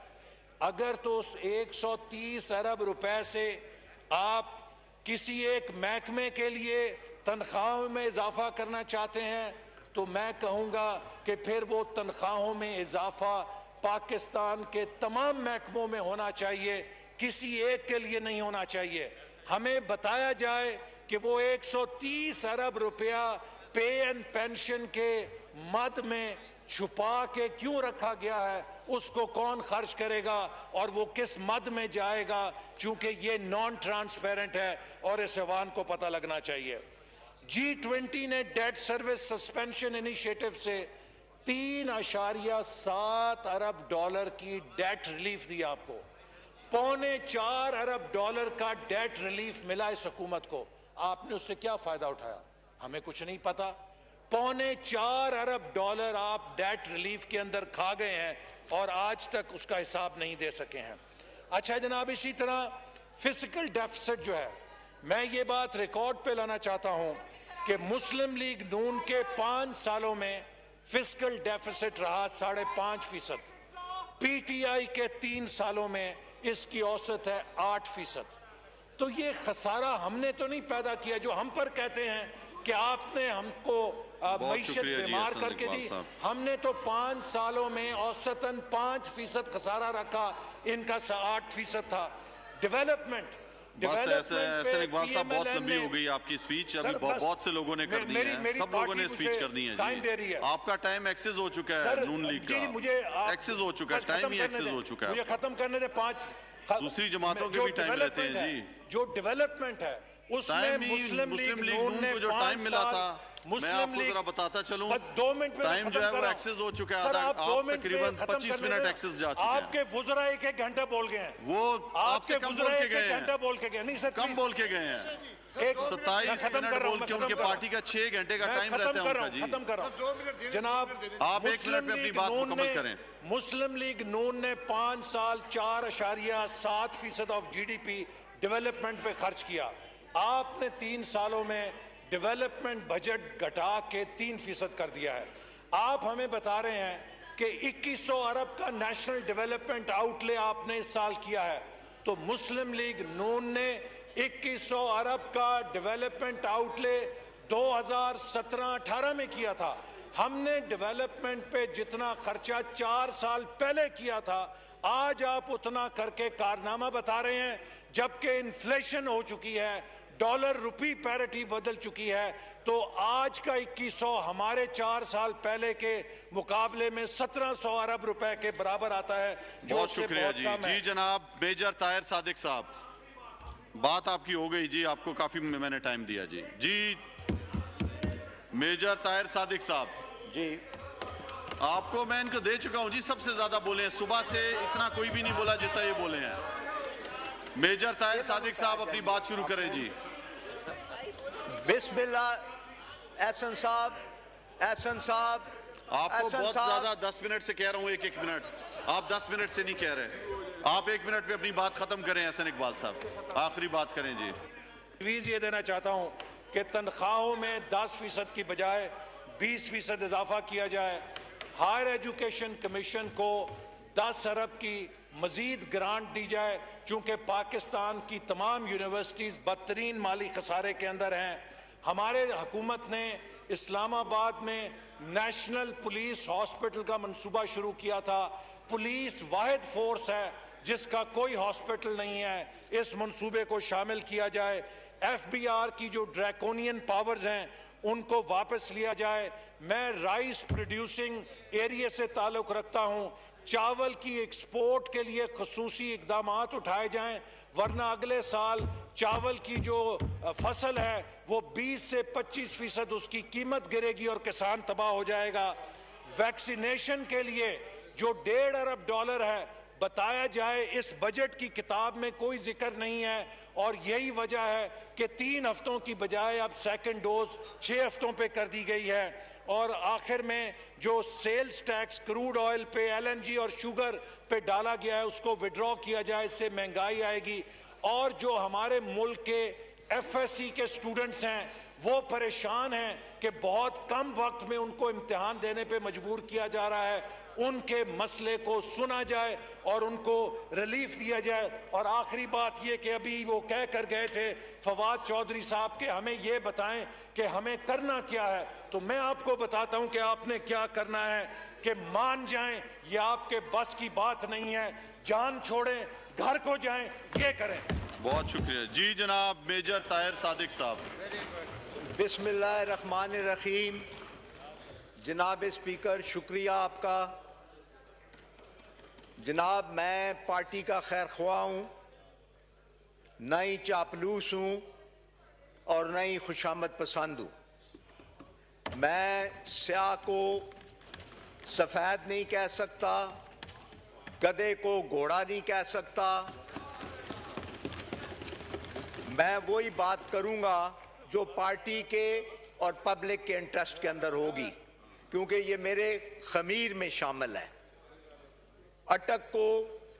अगर तो उस 130 अरब रुपए से आप किसी एक महकमे के लिए तनख्वाहों में इजाफा करना चाहते हैं, तो मैं कहूँगा कि फिर वो तनख्वाहों में इजाफा पाकिस्तान के तमाम महकमों में होना चाहिए, किसी एक के लिए नहीं होना चाहिए। हमें बताया जाए कि वो 130 अरब रुपया पे एंड पेंशन के मद में छुपा के क्यों रखा गया है, उसको कौन खर्च करेगा और वो किस मद में जाएगा, चूंकि ये नॉन ट्रांसपेरेंट है और इस अवाम को पता लगना चाहिए। G20 ने डेट सर्विस सस्पेंशन इनिशिएटिव से 3.7 अरब डॉलर की डेट रिलीफ दी आपको। 3.25 अरब डॉलर का डेट रिलीफ मिला इस हुकूमत को। आपने उससे क्या फायदा उठाया, हमें कुछ नहीं पता। 3.25 अरब डॉलर आप डेट रिलीफ के अंदर खा गए हैं और आज तक उसका हिसाब नहीं दे सके हैं। अच्छा जनाब, इसी तरह फिजिकल डेफिसिट जो है, मैं ये बात रिकॉर्ड पे लाना चाहता हूं कि मुस्लिम लीग नून के 5 सालों में फिजिकल डेफिसिट रहा 5.5%। पीटीआई के 3 सालों में इसकी औसत है 8%। तो ये खसारा हमने तो नहीं पैदा किया जो हम पर कहते हैं कि आपने हमको मईशत बीमार करके दी। हमने तो 5 सालों में औसतन 5% खसारा रखा, इनका 8% था। डेवलपमेंट ऐसे इकबाल साहब, बहुत लंबी हो गई आपकी स्पीच, अभी बहुत से लोगों ने कर दी है, सब लोगों ने स्पीच कर दी है जी। आपका टाइम एक्सेस हो चुका है, नून लीग का मुझे एक्सेस हो चुका है, टाइम ही एक्सेस हो चुका है। मुझे खत्म करने दे। 5 दूसरी जमातों के भी टाइम रहते हैं जी। जो डेवलपमेंट है उसमें मुस्लिम लीग नून ने को जो टाइम मिला था, मैं आपको जरा बताता चलूं, 2 मिनट में टाइम जो है वो एक्सेस हो चुका है। आप तकरीबन 25 मिनट एक्सेस जा चुके हैं। आपके वुज़रा 1 घंटा बोल गए हैं, वो आपसे कम बोल के गए हैं। घंटा बोल के गए नहीं सर, कम बोल के गए हैं। 27 मिनट बोल के उनके पार्टी का 6 घंटे का टाइम रहता है उनका जी। खत्म कर रहा हूं जनाब, आप 1 मिनट में अपनी बात मुकम्मल करें। मुस्लिम लीग नून ने 5 साल 4.7% ऑफ जीडीपी डेवलपमेंट पे खर्च किया। आपने 3 सालों में डेवलपमेंट बजट घटा के 3% कर दिया है। आप हमें बता रहे हैं कि 2100 अरब का नेशनल डेवलपमेंट आउटले आपने इस साल किया है, तो मुस्लिम लीग नून ने 2100 अरब का डेवलपमेंट आउटले 2017-18 में किया था। हमने डेवलपमेंट पे जितना खर्चा 4 साल पहले किया था, आज आप उतना करके कारनामा बता रहे हैं, जबकि इन्फ्लेशन हो चुकी है, डॉलर रुपी पैरिटी बदल चुकी है। तो आज का 2100 हमारे 4 साल पहले के मुकाबले में 1700 अरब रुपए के बराबर आता है। बहुत शुक्रिया जी। जी जनाब मेजर ताहिर सादिक साहब, बात आपकी हो गई जी, आपको काफी मैंने टाइम दिया जी। जी मेजर ताहिर सादिक साहब जी, आपको मैं इनको दे चुका हूं जी, सबसे ज्यादा बोले हैं सुबह से, इतना कोई भी नहीं बोला जितना ये बोले हैं। मेजर ताहिर सादिक साहब अपनी बात शुरू करें जी। बिस्मिल्लाह। एहसन साहब, एहसन साहब, आपको बहुत ज्यादा 10 मिनट से कह रहा हूं, 1-1 मिनट, आप 10 मिनट से नहीं कह रहे। आप 1 मिनट में अपनी बात खत्म करें। एहसन इकबाल साहब आखिरी बात करें जी। प्लीज ये देना चाहता हूं कि तनख्वाहों में 10% की बजाय 20% इजाफा किया जाए। हायर एजुकेशन कमीशन को 10 अरब की मजीद ग्रांट दी जाए, चूंकि पाकिस्तान की तमाम यूनिवर्सिटीज बदतरीन माली खसारे के अंदर हैं। हमारे हुकूमत ने इस्लामाबाद में नेशनल पुलिस हॉस्पिटल का मंसूबा शुरू किया था। पुलिस वाहिद फोर्स है जिसका कोई हॉस्पिटल नहीं है, इस मंसूबे को शामिल किया जाए। FBI की जो ड्रैकोनियन पावर्स हैं उनको वापस लिया जाए। मैं राइस प्रोड्यूसिंग एरिया से ताल्लुक रखता हूं, चावल की एक्सपोर्ट के लिए खसूसी इकदामात उठाए जाएं, वरना अगले साल चावल की जो फसल है वो 20 से 25% उसकी कीमत गिरेगी और किसान तबाह हो जाएगा। वैक्सीनेशन के लिए जो 1.5 अरब डॉलर है, बताया जाए इस बजट की किताब में कोई जिक्र नहीं है, और यही वजह है कि 3 हफ्तों की बजाय अब सेकंड डोज 6 हफ्तों पे कर दी गई है। और आखिर में जो सेल्स टैक्स क्रूड ऑयल पे, LNG और शुगर पे डाला गया है उसको विड्रॉ किया जाए, इससे महंगाई आएगी। और जो हमारे मुल्क के FSC के स्टूडेंट्स हैं वो परेशान हैं कि बहुत कम वक्त में उनको इम्तिहान देने पे मजबूर किया जा रहा है, उनके मसले को सुना जाए और उनको रिलीफ दिया जाए। और आखिरी बात ये कि अभी वो कह कर गए थे फवाद चौधरी साहब के हमें ये बताएं कि हमें करना क्या है, तो मैं आपको बताता हूं कि आपने क्या करना है कि मान जाएं, ये आपके बस की बात नहीं है, जान छोड़ें, घर को जाएं, ये करें। बहुत शुक्रिया जी। जनाब मेजर ताहिर सादिक साहब। बिस्मिल्लाहिर्रहमानिर्रहीम। जनाब स्पीकर, शुक्रिया आपका। जनाब, मैं पार्टी का खैर ख्वाह हूँ, न ही चापलूस हूँ और न ही खुशामद पसंद हूँ। मैं स्याह को सफ़ेद नहीं कह सकता, गधे को घोड़ा नहीं कह सकता। मैं वही बात करूँगा जो पार्टी के और पब्लिक के इंटरेस्ट के अंदर होगी, क्योंकि ये मेरे खमीर में शामिल है। अटक को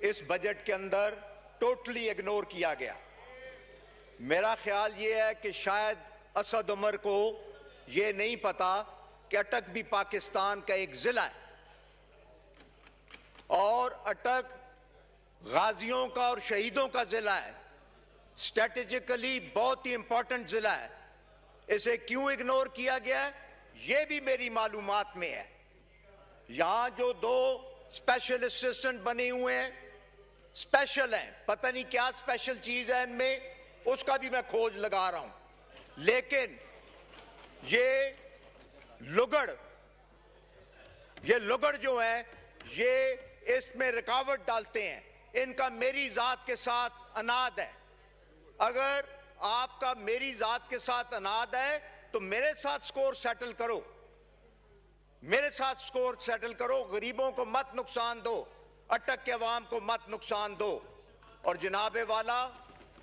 इस बजट के अंदर टोटली इग्नोर किया गया। मेरा ख्याल ये है कि शायद असद उमर को ये नहीं पता कि अटक भी पाकिस्तान का एक ज़िला है और अटक गाजियों का और शहीदों का ज़िला है। स्ट्रेटेजिकली बहुत ही इंपॉर्टेंट ज़िला है। इसे क्यों इग्नोर किया गया है ये भी मेरी मालूमात में है। यहाँ जो 2 स्पेशल असिस्टेंट बने हुए हैं, स्पेशल हैं, पता नहीं क्या स्पेशल चीज है इनमें, उसका भी मैं खोज लगा रहा हूं। लेकिन ये लुगड़ जो है ये इसमें रुकावट डालते हैं। इनका मेरी जात के साथ अनाद है। अगर आपका मेरी जात के साथ अनाद है तो मेरे साथ स्कोर सेटल करो, मेरे साथ स्कोर सेटल करो। गरीबों को मत नुकसान दो, अटक के अवाम को मत नुकसान दो। और जनाबे वाला,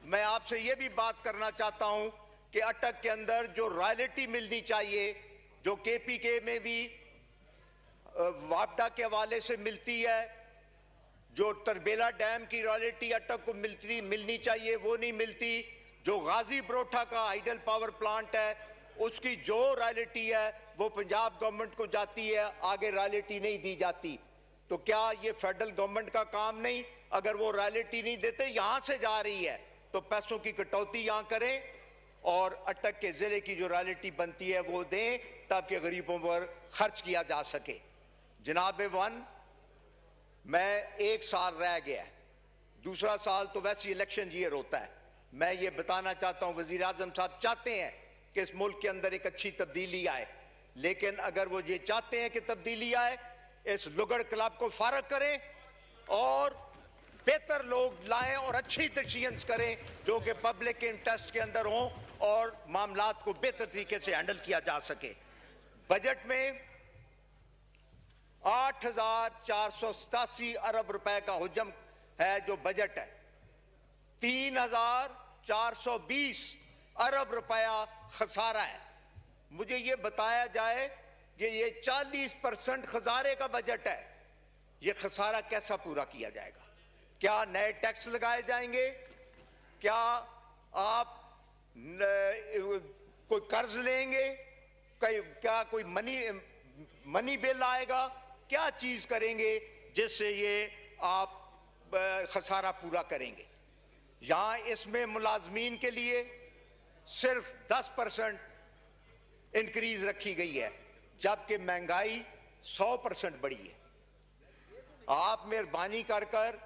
मैं आपसे ये भी बात करना चाहता हूं कि अटक के अंदर जो रॉयल्टी मिलनी चाहिए, जो KPK में भी वापडा के हवाले से मिलती है, जो तरबेला डैम की रॉयल्टी अटक को मिलनी चाहिए वो नहीं मिलती। जो गाजी बरोठा का हाइडल पावर प्लांट है उसकी जो रॉयल्टी है वो पंजाब गवर्नमेंट को जाती है, आगे रॉयल्टी नहीं दी जाती। तो क्या ये फेडरल गवर्नमेंट का काम नहीं? अगर वो रॉयल्टी नहीं देते, यहां से जा रही है तो पैसों की कटौती यहां करें और अटक के जिले की जो रॉयल्टी बनती है वो दें ताकि गरीबों पर खर्च किया जा सके। जनाब वन, मैं 1 साल रह गया है, दूसरा साल तो वैसे इलेक्शन ईयर होता है। मैं ये बताना चाहता हूं, वजीर आजम साहब चाहते हैं कि इस मुल्क के अंदर एक अच्छी तब्दीली आए, लेकिन अगर वो ये चाहते हैं कि तब्दीली आए, इस लुगड़ क्लब को फारग करें और बेहतर लोग लाएं और अच्छी डिसीजंस करें जो कि पब्लिक के इंटरेस्ट के अंदर हों और मामलात को बेहतर तरीके से हैंडल किया जा सके। बजट में 8,487 अरब रुपए का हुजम है जो बजट है। 3,420 अरब रुपया खसारा है। मुझे ये बताया जाए कि ये 40% खसारे का बजट है, ये खसारा कैसा पूरा किया जाएगा? क्या नए टैक्स लगाए जाएंगे? क्या आप कोई कर्ज लेंगे? क्या कोई मनी बिल आएगा? क्या चीज करेंगे जिससे ये आप खसारा पूरा करेंगे? यहां इसमें मुलाजमीन के लिए सिर्फ 10% इंक्रीज रखी गई है, जबकि महंगाई 100% बढ़ी है। आप मेहरबानी कर कर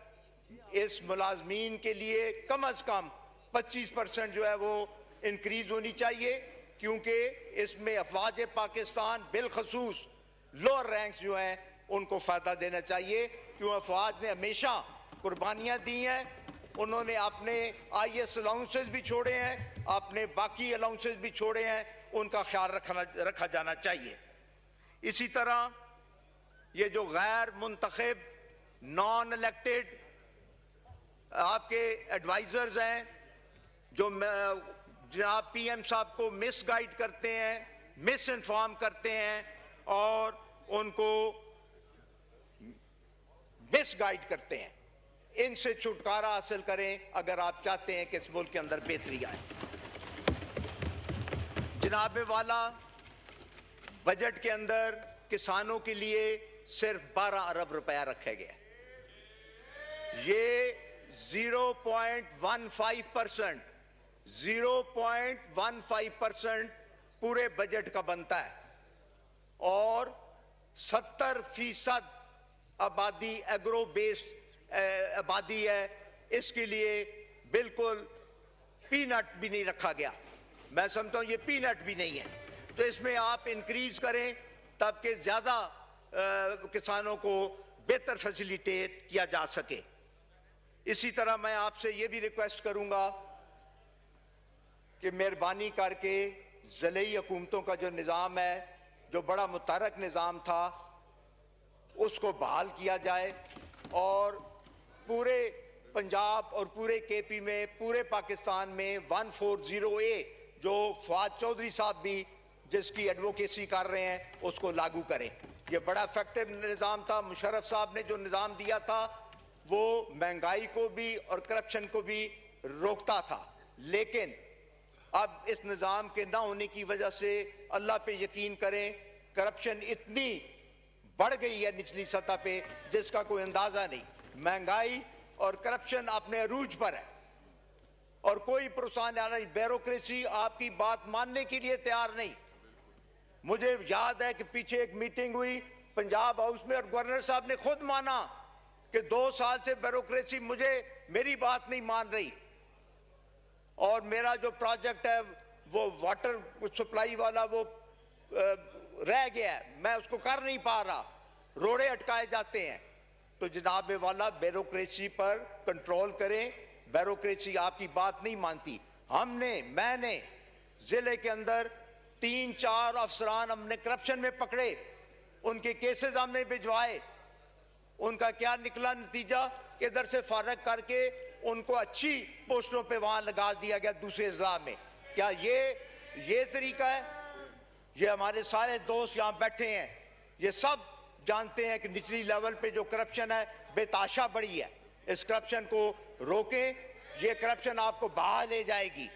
इस मुलाजमीन के लिए कम अज कम 25% जो है वो इंक्रीज होनी चाहिए, क्योंकि इसमें अफवाज पाकिस्तान बिलखसूस लोअर रैंक्स जो हैं उनको फायदा देना चाहिए, क्यों अफवाज ने हमेशा कुर्बानियां दी हैं। उन्होंने अपने IAS अलाउंसेस भी छोड़े हैं, अपने बाकी अलाउंसेस भी छोड़े हैं, उनका ख्याल रखा जाना चाहिए। इसी तरह ये जो गैर मुंतखब नॉन इलेक्टेड आपके एडवाइजर्स हैं जो जनाब PM साहब को मिस गाइड करते हैं, मिस इन्फॉर्म करते हैं और उनको मिस गाइड करते हैं, इनसे छुटकारा हासिल करें अगर आप चाहते हैं कि इस मुल्क के अंदर बेहतरी आए। जनाब वाला, बजट के अंदर किसानों के लिए सिर्फ 12 अरब रुपया रखा गया। ये 0.15% पूरे बजट का बनता है और 70% आबादी एग्रो बेस्ड आबादी है। इसके लिए बिल्कुल पीनट भी नहीं रखा गया। मैं समझता हूं ये पीनट भी नहीं है। तो इसमें आप इंक्रीज करें ताकि ज्यादा किसानों को बेहतर फैसिलिटेट किया जा सके। इसी तरह मैं आपसे ये भी रिक्वेस्ट करूंगा कि मेहरबानी करके ज़िले हुकूमतों का जो निज़ाम है, जो बड़ा मुतहरक निज़ाम था, उसको बहाल किया जाए और पूरे पंजाब और पूरे केपी में, पूरे पाकिस्तान में 140A जो फवाद चौधरी साहब भी जिसकी एडवोकेसी कर रहे हैं उसको लागू करें। ये बड़ा इफेक्टिव निज़ाम था। मुशर्रफ साहब ने जो निज़ाम दिया था वो महंगाई को भी और करप्शन को भी रोकता था, लेकिन अब इस निज़ाम के ना होने की वजह से अल्लाह पे यकीन करें करप्शन इतनी बढ़ गई है निचली सतह पे जिसका कोई अंदाजा नहीं। महंगाई और करप्शन अपने अरूज पर है और कोई प्रोत्साहन नहीं। ब्यूरोक्रेसी आपकी बात मानने के लिए तैयार नहीं। मुझे याद है कि पीछे एक मीटिंग हुई पंजाब हाउस में और गवर्नर साहब ने खुद माना कि 2 साल से ब्यूरोक्रेसी मेरी बात नहीं मान रही और मेरा जो प्रोजेक्ट है वो वाटर सप्लाई वाला वो रह गया है, मैं उसको कर नहीं पा रहा, रोड़े अटकाए जाते हैं। तो जनाब वाला ब्यूरोक्रेसी पर कंट्रोल करें। ब्यूरोक्रेसी आपकी बात नहीं मानती। मैंने जिले के अंदर 3-4 अफसरान हमने करप्शन में पकड़े, उनके केसेस हमने भिजवाए। उनका क्या निकला नतीजा कि इधर से फारग करके उनको अच्छी पोस्टों पे वहां लगा दिया गया दूसरे अज़ला में। क्या ये तरीका है? ये हमारे सारे दोस्त यहाँ बैठे हैं, ये सब जानते हैं कि निचली लेवल पे जो करप्शन है बेताशा बढ़ी है। इस करप्शन को रोकें। ये करप्शन आपको बाहर ले जाएगी।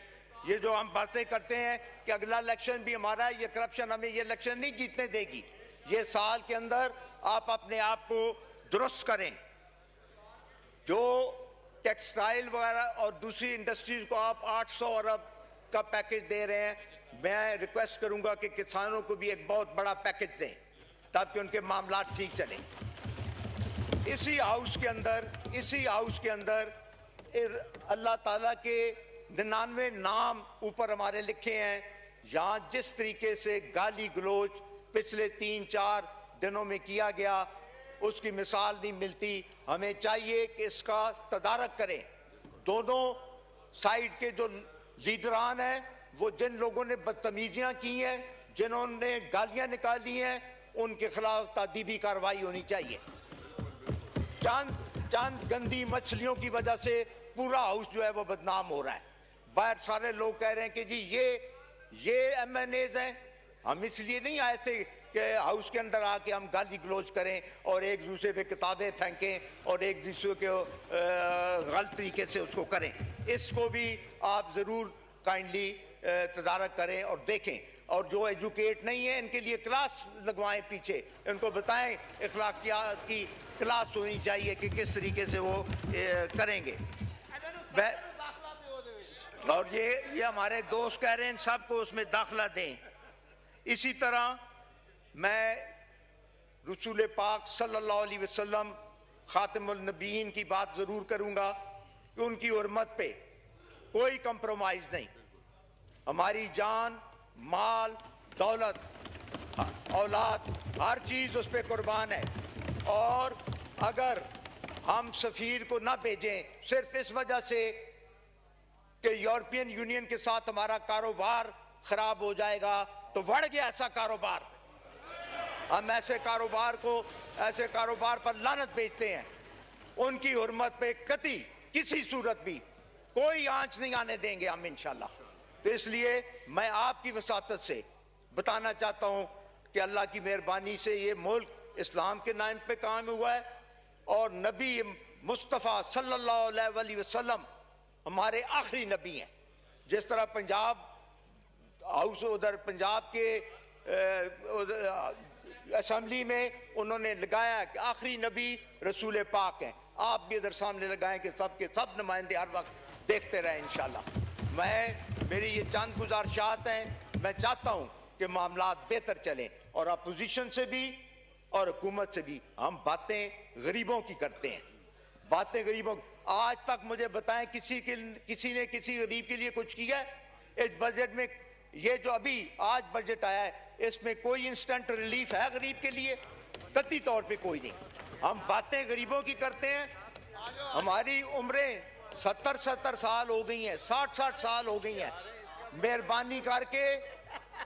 ये जो हम बातें करते हैं कि अगला इलेक्शन भी हमारा है, ये करप्शन हमें ये इलेक्शन नहीं जीतने देगी। ये साल के अंदर आप अपने आप को दुरुस्त करें। जो टेक्सटाइल वगैरह और दूसरी इंडस्ट्रीज को आप 800 अरब का पैकेज दे रहे हैं, मैं रिक्वेस्ट करूंगा कि किसानों को भी एक बहुत बड़ा पैकेज दें ताकि उनके मामला ठीक चले। इसी हाउस के अंदर अल्लाह ताला के 99 नाम ऊपर हमारे लिखे हैं। यहाँ जिस तरीके से गाली गलोच पिछले 3-4 दिनों में किया गया उसकी मिसाल नहीं मिलती। हमें चाहिए कि इसका तदारक करें। दोनों साइड के जो लीडरान हैं वो जिन लोगों ने बदतमीजियां की हैं, जिन्होंने गालियां निकाली हैं, उनके खिलाफ तादीबी कार्रवाई होनी चाहिए। चंद गंदी मछलियों की वजह से पूरा हाउस जो है वो बदनाम हो रहा है। बाहर सारे लोग कह रहे हैं कि जी ये MNAs हैं। हम इसलिए नहीं आए थे कि हाउस के अंदर आके हम गाली गलोच करें और एक दूसरे पे किताबें फेंकें और एक दूसरे को गलत तरीके से उसको करें। इसको भी आप ज़रूर काइंडली तदारक करें और देखें। और जो एजुकेट नहीं है इनके लिए क्लास लगवाएं, पीछे इनको बताएं अखलाकियात की क्लास होनी चाहिए कि किस तरीके से वो करेंगे। और ये हमारे दोस्त कह रहे हैं सबको उसमें दाखिला दें। इसी तरह मैं रसूल पाक सल्लल्लाहु अलैहि वसल्लम खातिमुल नबीयीन की बात ज़रूर करूँगा कि उनकी हुर्मत पे कोई कंप्रोमाइज़ नहीं। हमारी जान, माल, दौलत, औलाद, हर चीज़ उस पर कुर्बान है। और अगर हम सफ़ीर को ना भेजें सिर्फ इस वजह से कि यूरोपियन यूनियन के साथ हमारा कारोबार ख़राब हो जाएगा, तो बढ़ गया ऐसा कारोबार। हम ऐसे कारोबार पर लानत भेजते हैं। उनकी हुर्मत पे कतई किसी सूरत भी कोई आंच नहीं आने देंगे हम इंशाल्लाह। तो इसलिए मैं आपकी वसातत से बताना चाहता हूं कि अल्लाह की मेहरबानी से ये मुल्क इस्लाम के नाम पे कायम हुआ है और नबी मुस्तफ़ा सल्लल्लाहु अलैहि वसल्लम हमारे आखिरी नबी हैं। जिस तरह पंजाब हाउस उधर पंजाब के असेंबली में उन्होंने लगाया कि आखिरी नबी रसूल पाक हैं, आप भी इधर सामने लगाएं कि सब के सब नुमाइंदे हर वक्त देखते रहें इंशाल्लाह। मेरी ये चंद गुजारिशात हैं। मैं चाहता हूँ कि मामलात बेहतर चलें और अपोजिशन से भी और हुकूमत से भी हम बातें गरीबों की करते हैं, बातें गरीबों। आज तक मुझे बताएं किसी ने किसी गरीब के लिए कुछ किया है? इस बजट में ये जो अभी आज बजट आया है इसमें कोई इंस्टेंट रिलीफ है गरीब के लिए? कतई तौर पे कोई नहीं। हम बातें गरीबों की करते हैं। हमारी उम्रें 70-70 साल हो गई हैं, 60-60 साल हो गई हैं। मेहरबानी करके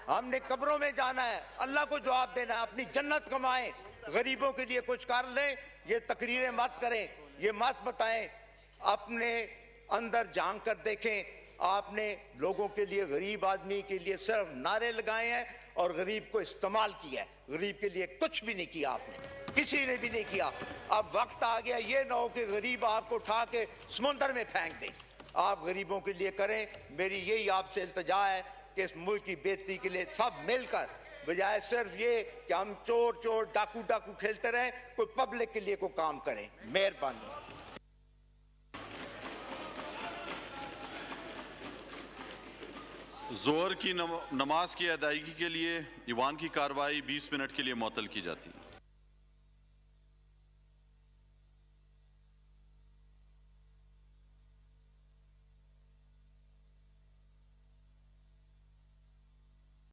हमने कब्रों में जाना है, अल्लाह को जवाब देना है, अपनी जन्नत कमाएं, गरीबों के लिए कुछ कर लें। ये तकरीरें मत करें, ये मत बताएं, अपने अंदर झांक कर देखें। आपने लोगों के लिए, गरीब आदमी के लिए सिर्फ नारे लगाए हैं और गरीब को इस्तेमाल किया है। गरीब के लिए कुछ भी नहीं किया आपने, किसी ने भी नहीं किया। अब वक्त आ गया, ये ना हो कि गरीब आपको उठा के समुंदर में फेंक दें। आप गरीबों के लिए करें। मेरी यही आपसे इल्तिजा है कि इस मुल्क की बेहतरी के लिए सब मिलकर, बजाय सिर्फ ये कि हम चोर डाकू खेलते रहें, कोई पब्लिक के लिए कोई काम करें। मेहरबानी। जोहर की नमाज की अदायगी के लिए ईवान की कार्रवाई 20 मिनट के लिए मुअत्तल की जाती है।